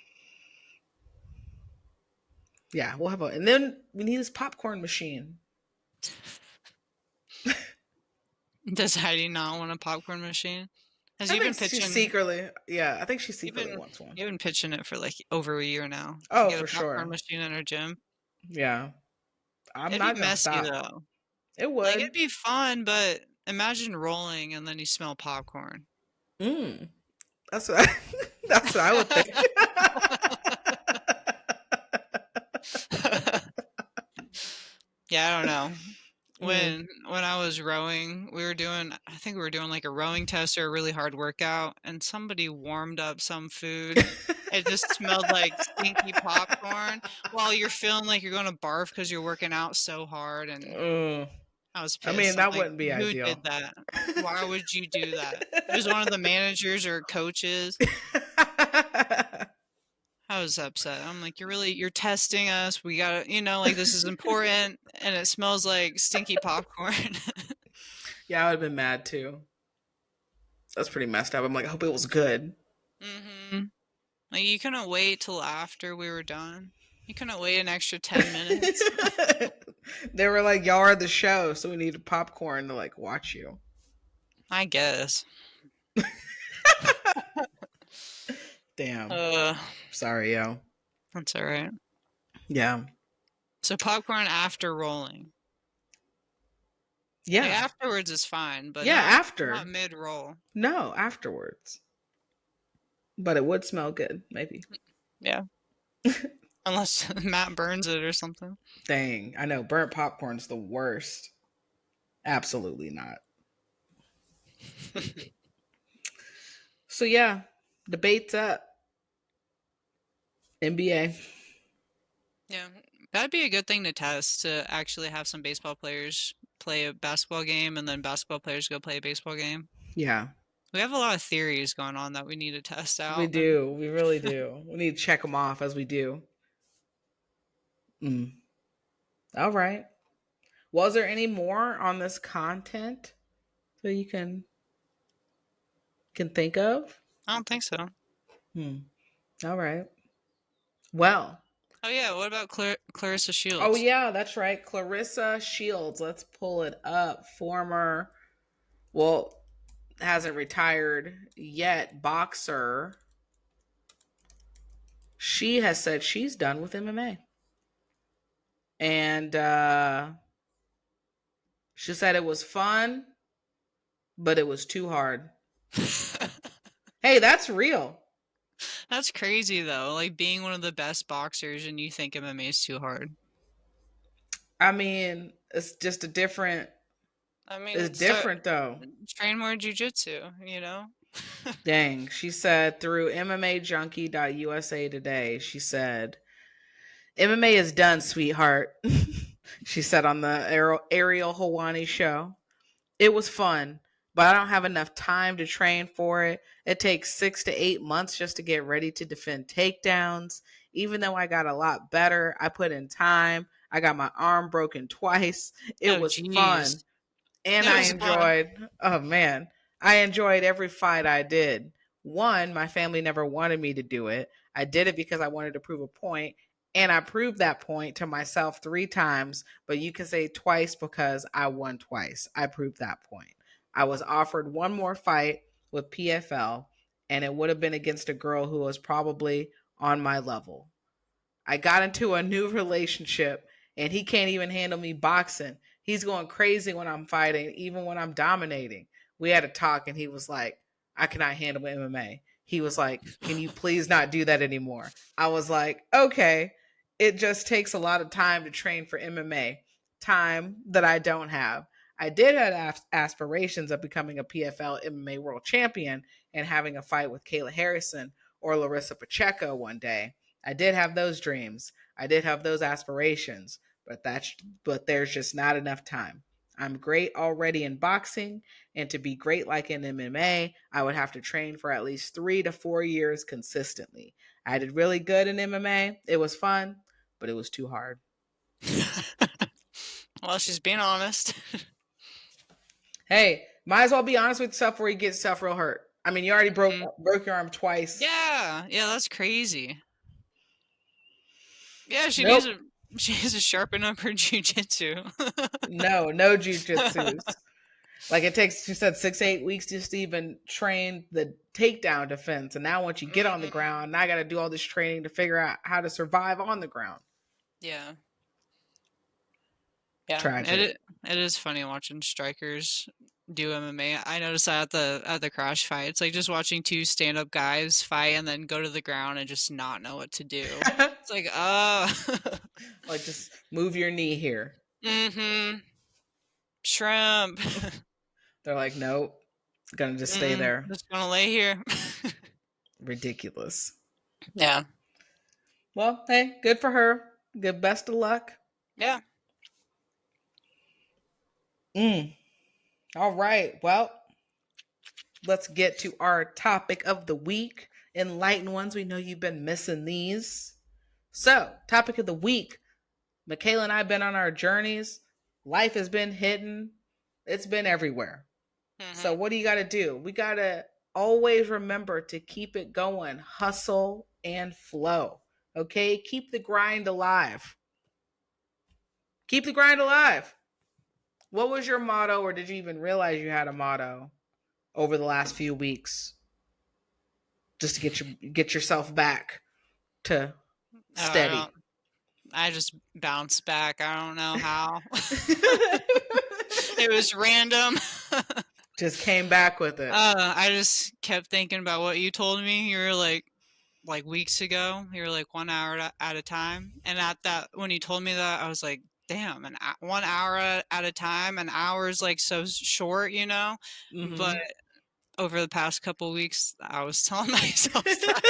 Yeah, we'll have and then we need this popcorn machine. Does Heidi not want a popcorn machine? Has I you think been she's pitching? secretly, yeah, I think she You've secretly been wants one. you've been pitching it for like over a year now to Oh, get a for popcorn sure. machine in our gym. Yeah, I'm It'd be not gonna messy stop. though. It Like would. it'd be fun, but imagine rolling and then you smell popcorn. Mm, that's what I, that's what I would think. Yeah, I don't know. Mm. When I was rowing, I think we were doing like a rowing test or a really hard workout, and somebody warmed up some food. It just smelled like stinky popcorn while you're feeling like you're gonna barf because you're working out so hard, and Mm. I was I mean, pissed. I'm that like, wouldn't be who ideal. did that? Why would you do that? It was one of the managers or coaches. I was upset. I'm like, you're testing us. We gotta, like this is important, and it smells like stinky popcorn. Yeah, I would have been mad too. That's pretty messed up. I'm like, I hope it was good. Hmm. Like you couldn't wait till after we were done. You couldn't wait an extra 10 minutes. They were like, y'all are the show, so we need popcorn to like watch you. I guess. Damn. Uh, Sorry, yo. that's all right. Yeah. So popcorn after rolling. Like Yeah. afterwards is fine, but Yeah, not after. mid roll. No, afterwards. But it would smell good, maybe. Yeah. Unless Matt burns it or something. Dang. I know. Burnt popcorn's the worst. Absolutely not. So, yeah. Debate's up. NBA. Yeah, that'd be a good thing to test, to actually have some baseball players play a basketball game and then basketball players go play a baseball game. Yeah, We have a lot of theories going on that we need to test we out. And do. We really do. We need to check them off as we do. Mm. All right. Was there any more on this content that you can think of? I don't think so. Hmm. All right. Well. Oh yeah, what about Clarissa Oh Shields? yeah, that's right. Clarissa Shields. Let's pull it up. Former, well, hasn't retired yet. Boxer. She has said she's done with MMA, and she said it was fun, but it was too hard. Hey, that's real. That's crazy though. Like being one of the best boxers and you think MMA is too hard. I mean, it's just a different. I It's mean, start different though. train more jujitsu, you know? Dang, she said through MMAJunkie.USA today. She said MMA is done, sweetheart. She said on the Ariel Hawani show. It was fun, but I don't have enough time to train for it. It takes 6 to 8 months just to get ready to defend takedowns. Even though I got a lot better, I put in time. I got my arm broken twice. It Oh, was fun. jeez. And It I was fun. enjoyed, oh man, I enjoyed every fight I did. One, my family never wanted me to do it. I did it because I wanted to prove a point, and I proved that point to myself 3 times, but you can say twice because I won twice. I proved that point. I was offered one more fight with PFL, and it would have been against a girl who was probably on my level. I got into a new relationship and he can't even handle me boxing. He's going crazy when I'm fighting, even when I'm dominating. We had a talk and he was like, I cannot handle MMA. He was like, can you please not do that anymore? I was like, okay. It just takes a lot of time to train for MMA, time that I don't have. I did have aspirations of becoming a PFL MMA world champion and having a fight with Kayla Harrison or Larissa Pacheco one day. I did have those dreams. I did have those aspirations, but there's just not enough time. I'm great already in boxing, and to be great like in MMA, I would have to train for at least 3 to 4 years consistently. I did really good in MMA. It was fun, but it was too hard. Well, she's being honest. Hey, might as well be honest with yourself before you get yourself real hurt. I mean, you already Mhm. broke your arm twice. Yeah, yeah, that's crazy. Yeah, Nope. she needs to sharpen up her jujitsu. No jujitsus. Like it takes, she said, 6 to 8 weeks just to even train the takedown defense. And now once you get on the Mhm. ground, now I got to do all this training to figure out how to survive on the ground. Yeah. Yeah, Tragic. it is funny watching strikers do MMA. I noticed that at the crash fight. It's like just watching two stand-up guys fight and then go to the ground and just not know what to do. It's like, Like just move your knee here. mm-hmm. Shrimp. They're like, nope, gonna just stay there. Just gonna lay here. Ridiculous. Yeah. Well, hey, good for her. Good, best of luck. Yeah. Mm. All right. Well, let's get to our topic of the week. Enlightened ones, we know you've been missing these. So, topic of the week. Michaela and I have been on our journeys. Life has been hidden. It's been everywhere. So Mm-hmm. what do you got to do? We got to always remember to keep it going. Hustle and flow. Okay? Keep the grind alive. Keep the grind alive. What was your motto, or did you even realize you had a motto over the last few weeks just to get yourself back to I steady? don't. I just bounced back. I don't know how. It was random. Just came back with it. I just kept thinking about what you told me. You were like weeks ago. You were like 1 hour at a time, and at that when you told me that, I was like, damn, 1 hour at a time. An hour is like so short, you know. But Mm-hmm. over the past couple weeks, I was telling myself that.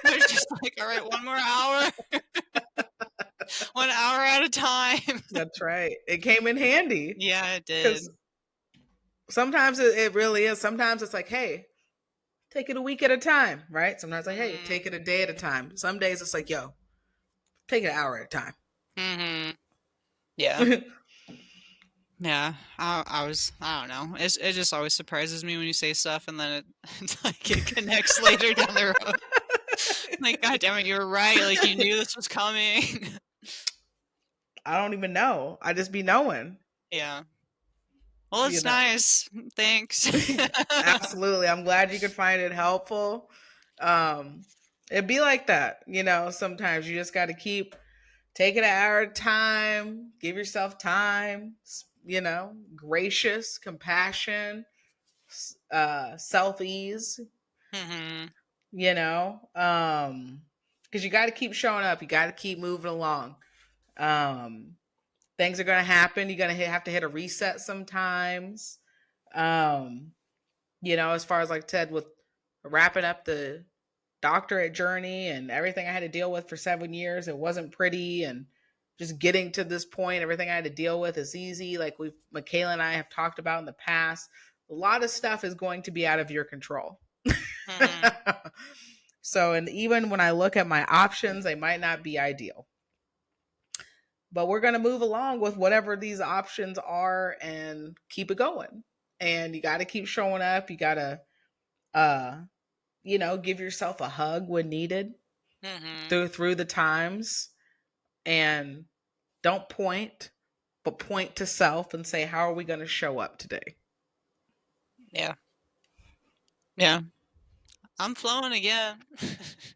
They're just like, all right, 1 more hour, 1 hour at a time. That's right. It came in handy Yeah, it did. because sometimes it really is. Sometimes it's like, hey, take it a week at a time, right? Sometimes like, hey, take it a day at a time. Some days it's like, yo, take it an hour at a time. Mm-hmm. Yeah. Yeah. I don't know. It just always surprises me when you say stuff and then it's like it connects later down the road. Like, God damn it, you were right. Like, you knew this was coming. I don't even know. I just be knowing. Yeah. Well, You it's know. nice. Thanks. Absolutely. I'm glad you could find it helpful. Um, it'd be like that, sometimes you just got to keep taking an hour at a time, give yourself time, gracious, compassion, self-ease, Hmm. because you got to keep showing up. You got to keep moving along. Um, things are going to happen. You're going to have to hit a reset sometimes. As far as like Ted with wrapping up the doctorate journey and everything I had to deal with for 7 years, it wasn't pretty. And just getting to this point, everything I had to deal with is easy. Like Michaela and I have talked about in the past, a lot of stuff is going to be out of your control. Hmm. So, and even when I look at my options, they might not be ideal. But we're going to move along with whatever these options are and keep it going. And you got to keep showing up. You got to, give yourself a hug when needed Hmm. through the times. And don't point, but point to self and say, how are we going to show up today? Yeah. Yeah. I'm flowing again.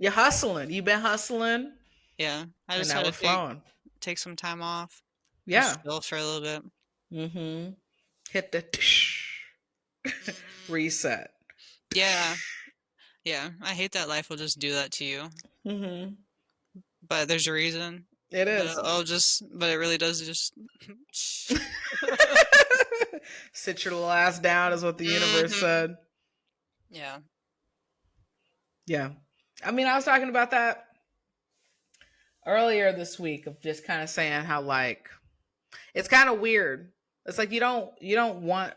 You're hustling. You've been hustling, Yeah. I and just now had we're to flowing. take some time off. Yeah. Just chill for a little bit. Mm-hmm. Hit the Hmm. reset. Yeah. Yeah. I hate that life will just do that to you. Mm-hmm. But there's a reason. It But is. but it really does just. Sit your little ass down is what the universe Hmm. said. Yeah. Yeah. I mean, I was talking about that earlier this week of just kind of saying how like it's kind of weird. It's like you don't want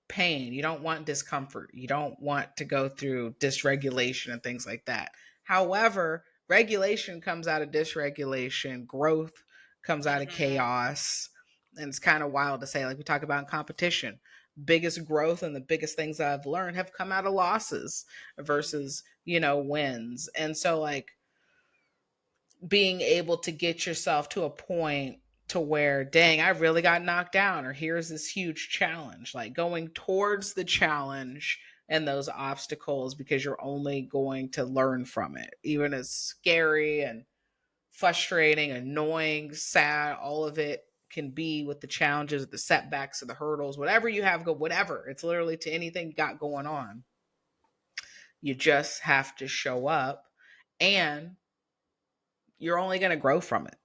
pain, you don't want discomfort, you don't want to go through dysregulation and things like that. However, regulation comes out of dysregulation, growth comes out of Hmm. chaos, and it's kind of wild to say like we talk about in competition. Biggest growth and the biggest things I've learned have come out of losses versus, wins. And so like being able to get yourself to a point to where dang I really got knocked down, or here's this huge challenge, like going towards the challenge and those obstacles, because you're only going to learn from it, even as scary and frustrating, annoying, sad, all of it can be, with the challenges, the setbacks, or the hurdles, whatever you have go, whatever, it's literally to anything you got going on. You just have to show up, and you're only going to grow from it.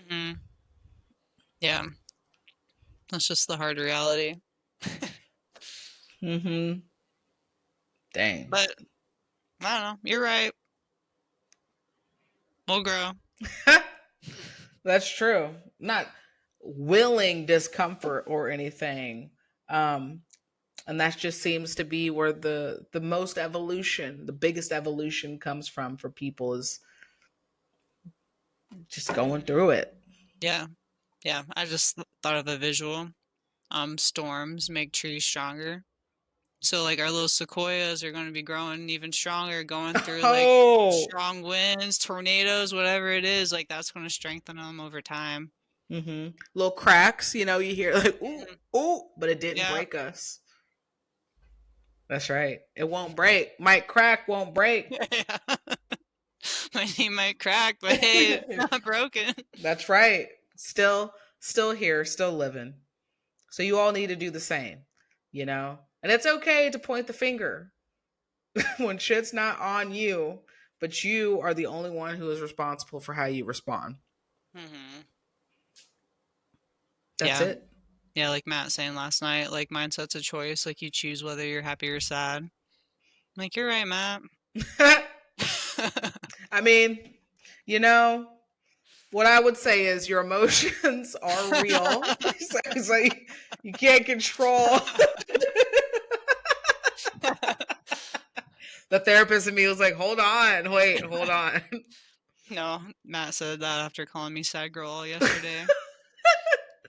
Hmm. Yeah. That's just the hard reality. Mm-hmm. Dang. But I don't know. You're right. We'll grow. That's true. Not willing discomfort or anything. Um, and that just seems to be where the most evolution, the biggest evolution comes from for people, is just going through it. Yeah. Yeah. I just thought of a visual. Storms make trees stronger. So like our little sequoias are going to be growing even stronger, going through like Oh. strong winds, tornadoes, whatever it is. Like that's going to strengthen them over time. Mm-hmm. Little cracks, you hear like ooh, Mhm. ooh, but it didn't Yeah. break us. That's right. It won't break. Might crack, won't break. Yeah. My knee might crack, but hey, it's not broken. That's right. Still here, still living. So you all need to do the same. And it's okay to point the finger when shit's not on you, but you are the only one who is responsible for how you respond. Hmm. That's Yeah. it. Yeah, like Matt saying last night, like mindset's a choice. Like you choose whether you're happy or sad. I'm like, you're right, Matt. I mean, you know, what I would say is your emotions are real. So you can't control. The therapist in me was like, hold on, wait, hold on. No, Matt said that after calling me sad girl yesterday.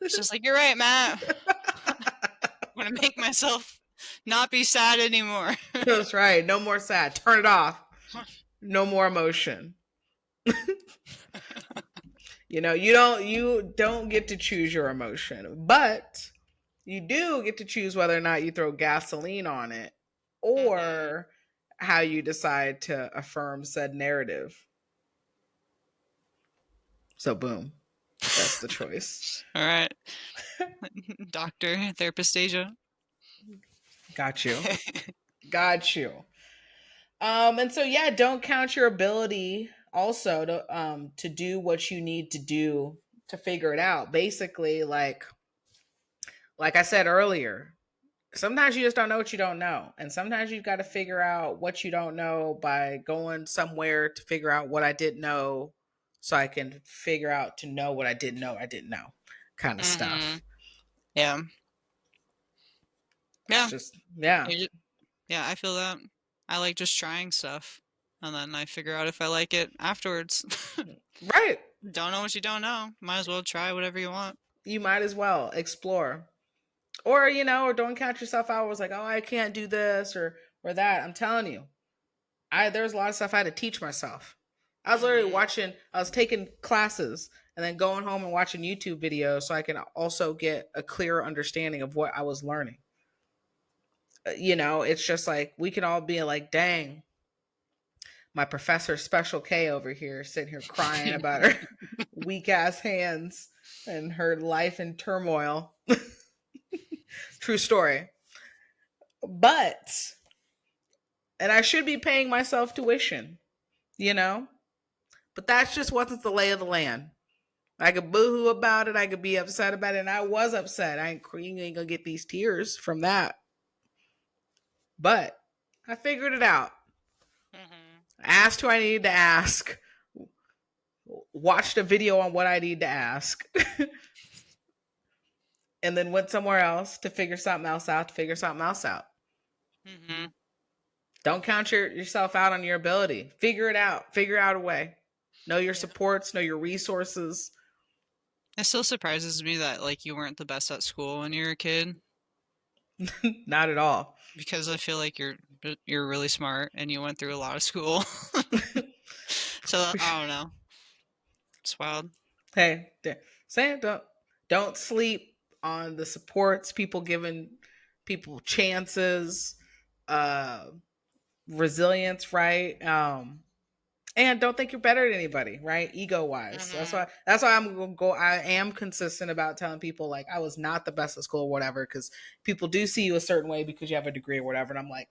It's just like, you're right, Matt. I'm gonna make myself not be sad anymore. That's right. No more sad. Turn it off. No more emotion. You don't get to choose your emotion, but you do get to choose whether or not you throw gasoline on it Mm-hmm. or how you decide to affirm said narrative. So boom. That's the choice. All right, doctor, therapist Deja. Got you. Got you. And so yeah, don't count your ability also to do what you need to do to figure it out. Basically, like I said earlier, sometimes you just don't know what you don't know. And sometimes you've got to figure out what you don't know by going somewhere to figure out what I didn't know so I can figure out to know what I didn't know kind of Mm-hmm. stuff. Yeah, It's yeah, just, yeah. yeah. I feel that. I like just trying stuff, and then I figure out if I like it afterwards. Right. Don't know what you don't know. Might as well try whatever you want. You might as well explore. Or don't count yourself out. It was like, oh, I can't do this or that. I'm telling you, there's a lot of stuff I had to teach myself. I was literally Mm-hmm. watching. I was taking classes and then going home and watching YouTube videos so I can also get a clearer understanding of what I was learning. It's just like we can all be like, dang, my professor Special K over here sitting here crying about her weak ass hands and her life in turmoil. True story. But and I should be paying myself tuition, you know? But that's just wasn't the lay of the land. I could boohoo about it, I could be upset about it, and I was upset. You ain't gonna get these tears from that. But I figured it out. Mm-hmm. I asked who I needed to ask, watched a video on what I need to ask, and then went somewhere else to figure something else out, Mm-hmm. Don't count yourself out on your ability. Figure it out. Figure out a way. Know your Yeah. supports, know your resources. It still surprises me that like you weren't the best at school when you were a kid, Not at all. because I feel like you're really smart and you went through a lot of school. So I don't know. It's wild. Hey, say don't sleep on the supports, people giving people chances, uh resilience, right? And don't think you're better than anybody, right? Ego wise. Mm-hmm. That's why I'm gonna go. I am consistent about telling people like I was not the best at school or whatever, because people do see you a certain way because you have a degree or whatever. And I'm like,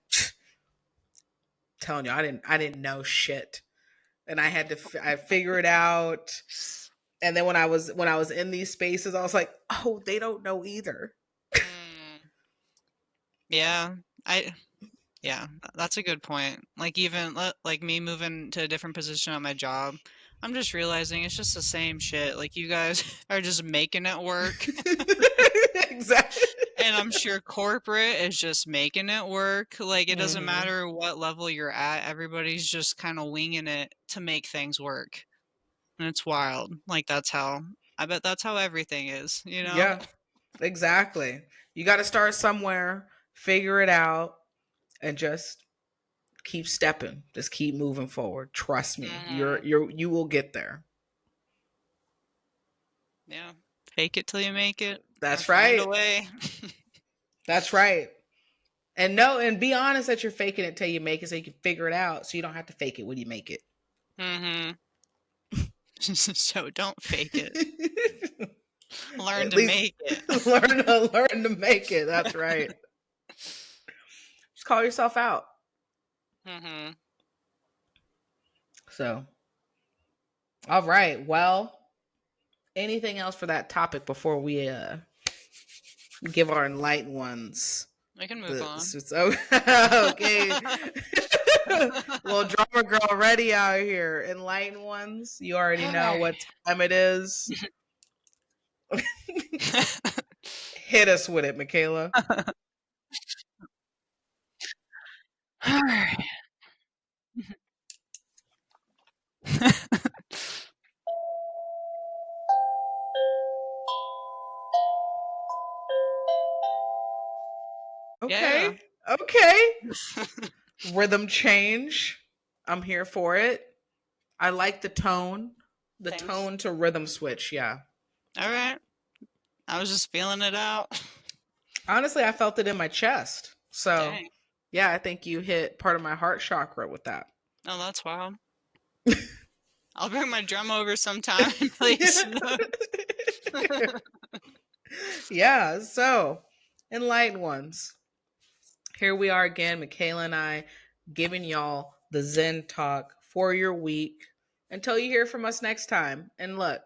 telling you, I didn't know shit. And I figure it out. And then when I was in these spaces, I was like, oh, they don't know either. Mm. Yeah. I Yeah, that's a good point. Like even like me moving to a different position at my job, I'm just realizing it's just the same shit. Like you guys are just making it work, Exactly. and I'm sure corporate is just making it work. Like it doesn't Hmm. matter what level you're at, everybody's just kind of winging it to make things work. And it's wild. Like I bet that's how everything is, you know? Yeah, exactly. You got to start somewhere, figure it out, and just keep stepping. Just keep moving forward. Trust me, Hmm. you will get there. Yeah. Fake it till you make it, or That's find a right. way. That's right. And be honest that you're faking it till you make it, so you can figure it out, so you don't have to fake it when you make it. Hmm. So don't fake it. Learn At to least make it. learn to make it. That's right. Just call yourself out. Hmm. So, all right. Well, anything else for that topic before we give our enlightened ones I can move on. Okay. Little drummer girl ready out here. Enlightened ones, you already know what time it is. Hit us with it, Michaela. All right. Yeah. Okay. Okay. Rhythm change. I'm here for it. I like the tone. The Thanks. tone to rhythm switch, yeah. All right. I was just feeling it out. Honestly, I felt it in my chest. So, Dang. yeah, I think you hit part of my heart chakra with that. Oh, that's wild. I'll bring my drum over sometime and play some notes. Yeah, so enlightened ones. Here we are again, Michaela and I, giving y'all the Zen talk for your week until you hear from us next time. And look,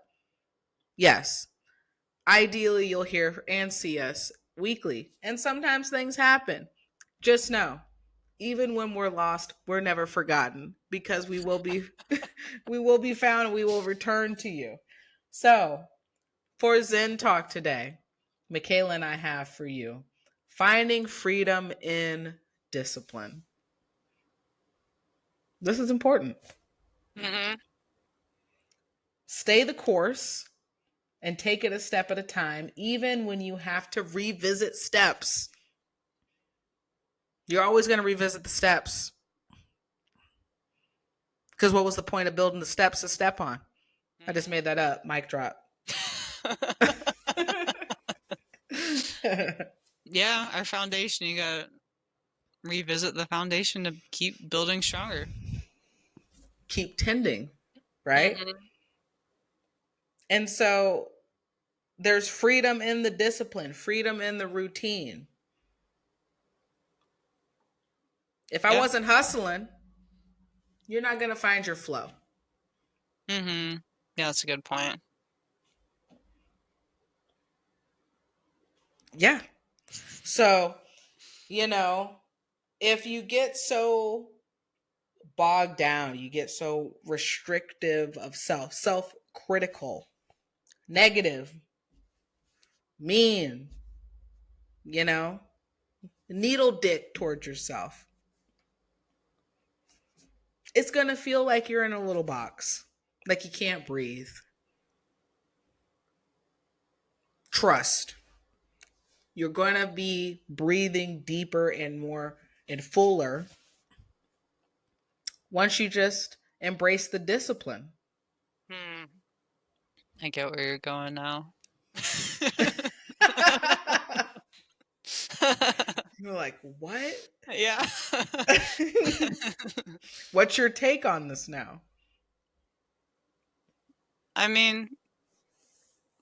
yes, ideally you'll hear and see us weekly. And sometimes things happen. Just know, even when we're lost, we're never forgotten because we will be we will be found and we will return to you. So, for Zen Talk today, Michaela and I have for you finding freedom in discipline. This is important. Mm-hmm. Stay the course and take it a step at a time, even when you have to revisit steps. You're always going to revisit the steps. Because what was the point of building the steps to step on? I just made that up. Mic drop. Yeah, our foundation. You gotta revisit the foundation to keep building stronger. Keep tending, right? Mm-hmm. And so there's freedom in the discipline, freedom in the routine. If I Yeah. wasn't hustling, you're not going to find your flow. Mm-hmm. Yeah, that's a good point. Yeah. So, if you get so bogged down, you get so restrictive of self-critical, negative, mean, you know, needle dick towards yourself, it's going to feel like you're in a little box, like you can't breathe. Trust. You're going to be breathing deeper and more and fuller once you just embrace the discipline. Hmm. I get where you're going now. You're like, what? Yeah. What's your take on this now? I mean,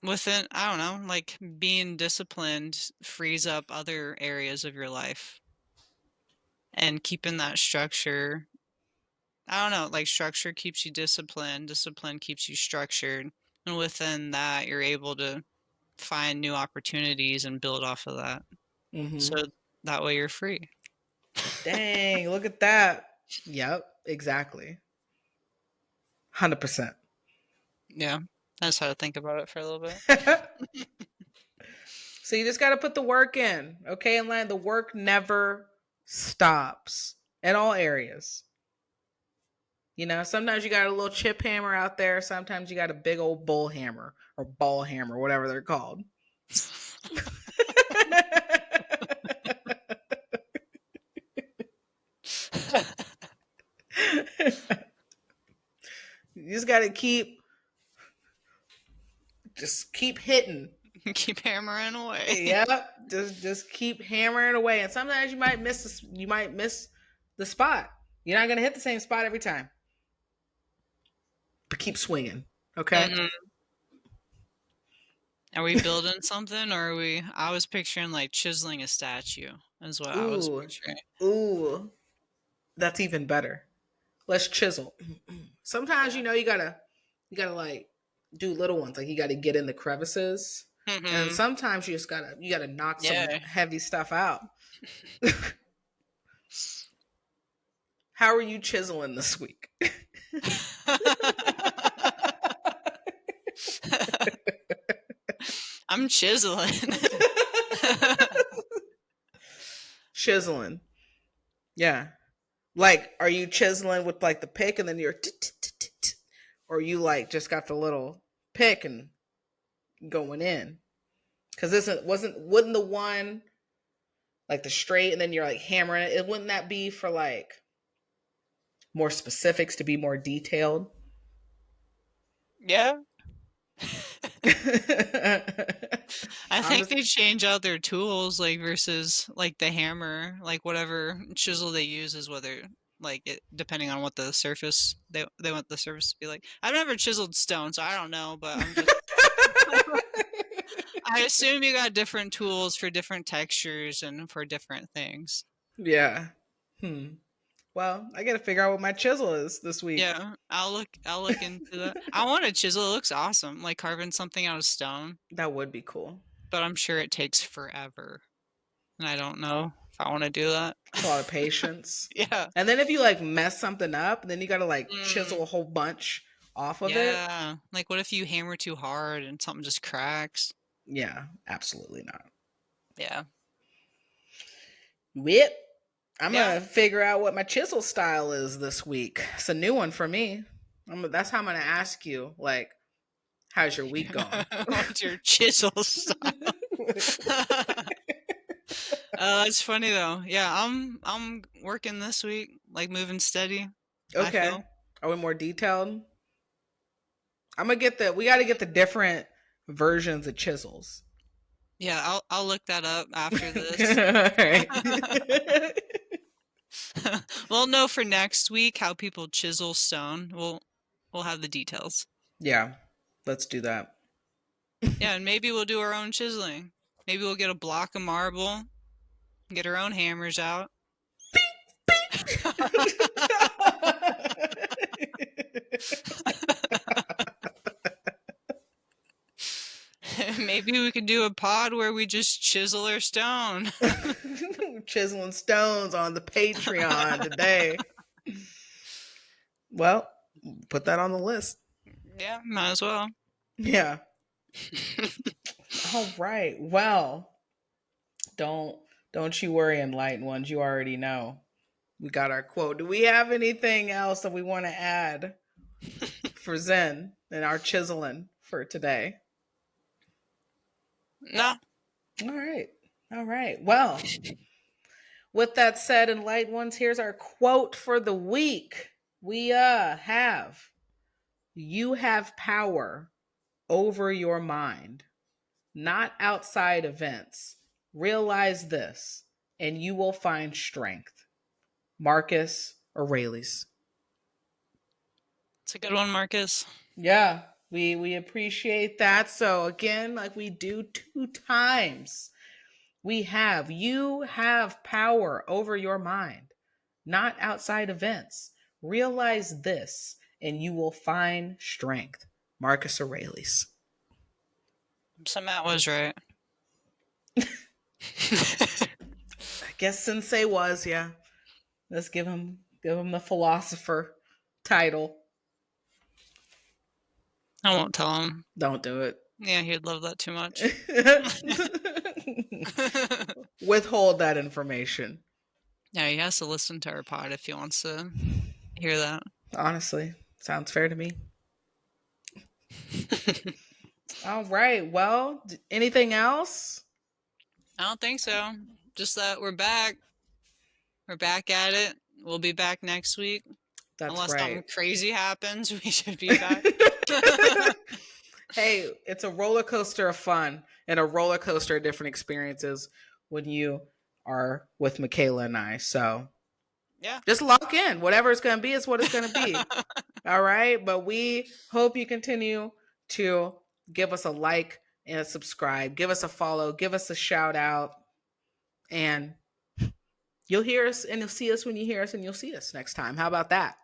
within, I don't know, like being disciplined frees up other areas of your life and keeping that structure. I don't know, like structure keeps you disciplined, discipline keeps you structured. And within that, you're able to find new opportunities and build off of that. So Mm-hmm. that way you're free. Dang, look at that. Yep, exactly. 100%. Yeah. That's how to think about it for a little bit. So you just got to put the work in, okay? And land, the work never stops in all areas. Sometimes you got a little chip hammer out there. Sometimes you got a big old bull hammer or ball hammer, whatever they're called. You just got to just keep hitting. Keep hammering away. Yep, just keep hammering away. And sometimes you miss the spot. You're not gonna hit the same spot every time, but keep swinging. Okay. Hmm. Are we building something or are we? I was picturing like chiseling a statue, is what I was Ooh, picturing. ooh, that's even better. Let's chisel. Sometimes Yeah. you gotta like do little ones. Like you gotta get in the crevices, and Hmm. sometimes you gotta knock some Yeah. heavy stuff out. How are you chiseling this week? I'm chiseling. Chiseling. Yeah. Like, are you chiseling with like the pick and then you're or you like just got the little pick and going in? Because wouldn't the one like the straight and then you're like hammering it? Wouldn't that be for like more specifics to be more detailed? Yeah. I I'm think just they change out their tools, like, versus, like, the hammer, like, whatever chisel they use is whether, like, it depending on what the surface they want the surface to be like. I've never chiseled stone, so I don't know, but I'm just I assume you got different tools for different textures and for different things. yeah. Well, I got to figure out what my chisel is this week. Yeah, I'll look into that. I want a chisel, it looks awesome, like carving something out of stone, That would be cool. but I'm sure it takes forever, and I don't know if I wanna do that. It's a lot of patience. Yeah. And then if you like mess something up, then you got to like chisel Mm, a whole bunch off of it. yeah. Like, what if you hammer too hard and something just cracks? Yeah, absolutely not. Yeah. Whip. I'm Yeah. gonna figure out what my chisel style is this week. It's a new one for me. That's how I'm gonna ask you. Like, how's your week going? What's your chisel style? It's funny though. Yeah, I'm working this week, like moving steady, I Okay. feel. Are we more detailed? I'm gonna get the. We got to get the different versions of chisels. Yeah, I'll look that up after this. All right. We'll know for next week how people chisel stone. We'll have the details. Yeah, let's do that. Yeah, and maybe we'll do our own chiseling. Maybe we'll get a block of marble, get our own hammers out. Maybe we could do a pod where we just chisel our stone. Chiseling stones on the Patreon today. Well, put that on the list. Yeah, might as well. Yeah. All right. Well, don't you worry, enlightened ones. You already know. We got our quote. Do we have anything else that we want to add for Zen and our chiseling for today? No. All right. All right. Well, with that said, enlightened ones, here's our quote for the week. We have you have power over your mind, not outside events. Realize this, and you will find strength. Marcus Aurelius. It's a good one, Marcus. Yeah, we appreciate that. So again, like we do 2 times, you have power over your mind, not outside events. Realize this, and you will find strength. Marcus Aurelius. So Matt was right. I guess Sensei was, yeah. Let's give him the philosopher title. I won't tell him. Don't do it. Yeah, he'd love that too much. Withhold that information. Yeah, he has to listen to our pod if he wants to hear that. Honestly, sounds fair to me. All right. Well, anything else? I don't think so. Just that we're back. We're back at it. We'll be back next week. That's Unless right. something crazy happens, we should be back. Hey, it's a roller coaster of fun and a roller coaster of different experiences when you are with Michaela and I. So yeah, just lock in. Whatever it's going to be is what it's going to be. All right. But we hope you continue to give us a like and a subscribe. Give us a follow. Give us a shout out. And you'll hear us and you'll see us when you hear us and you'll see us next time. How about that?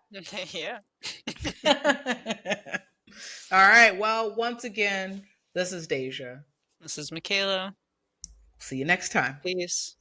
yeah. All right. Well, once again, this is Deja. This is Michaela. See you next time. Peace.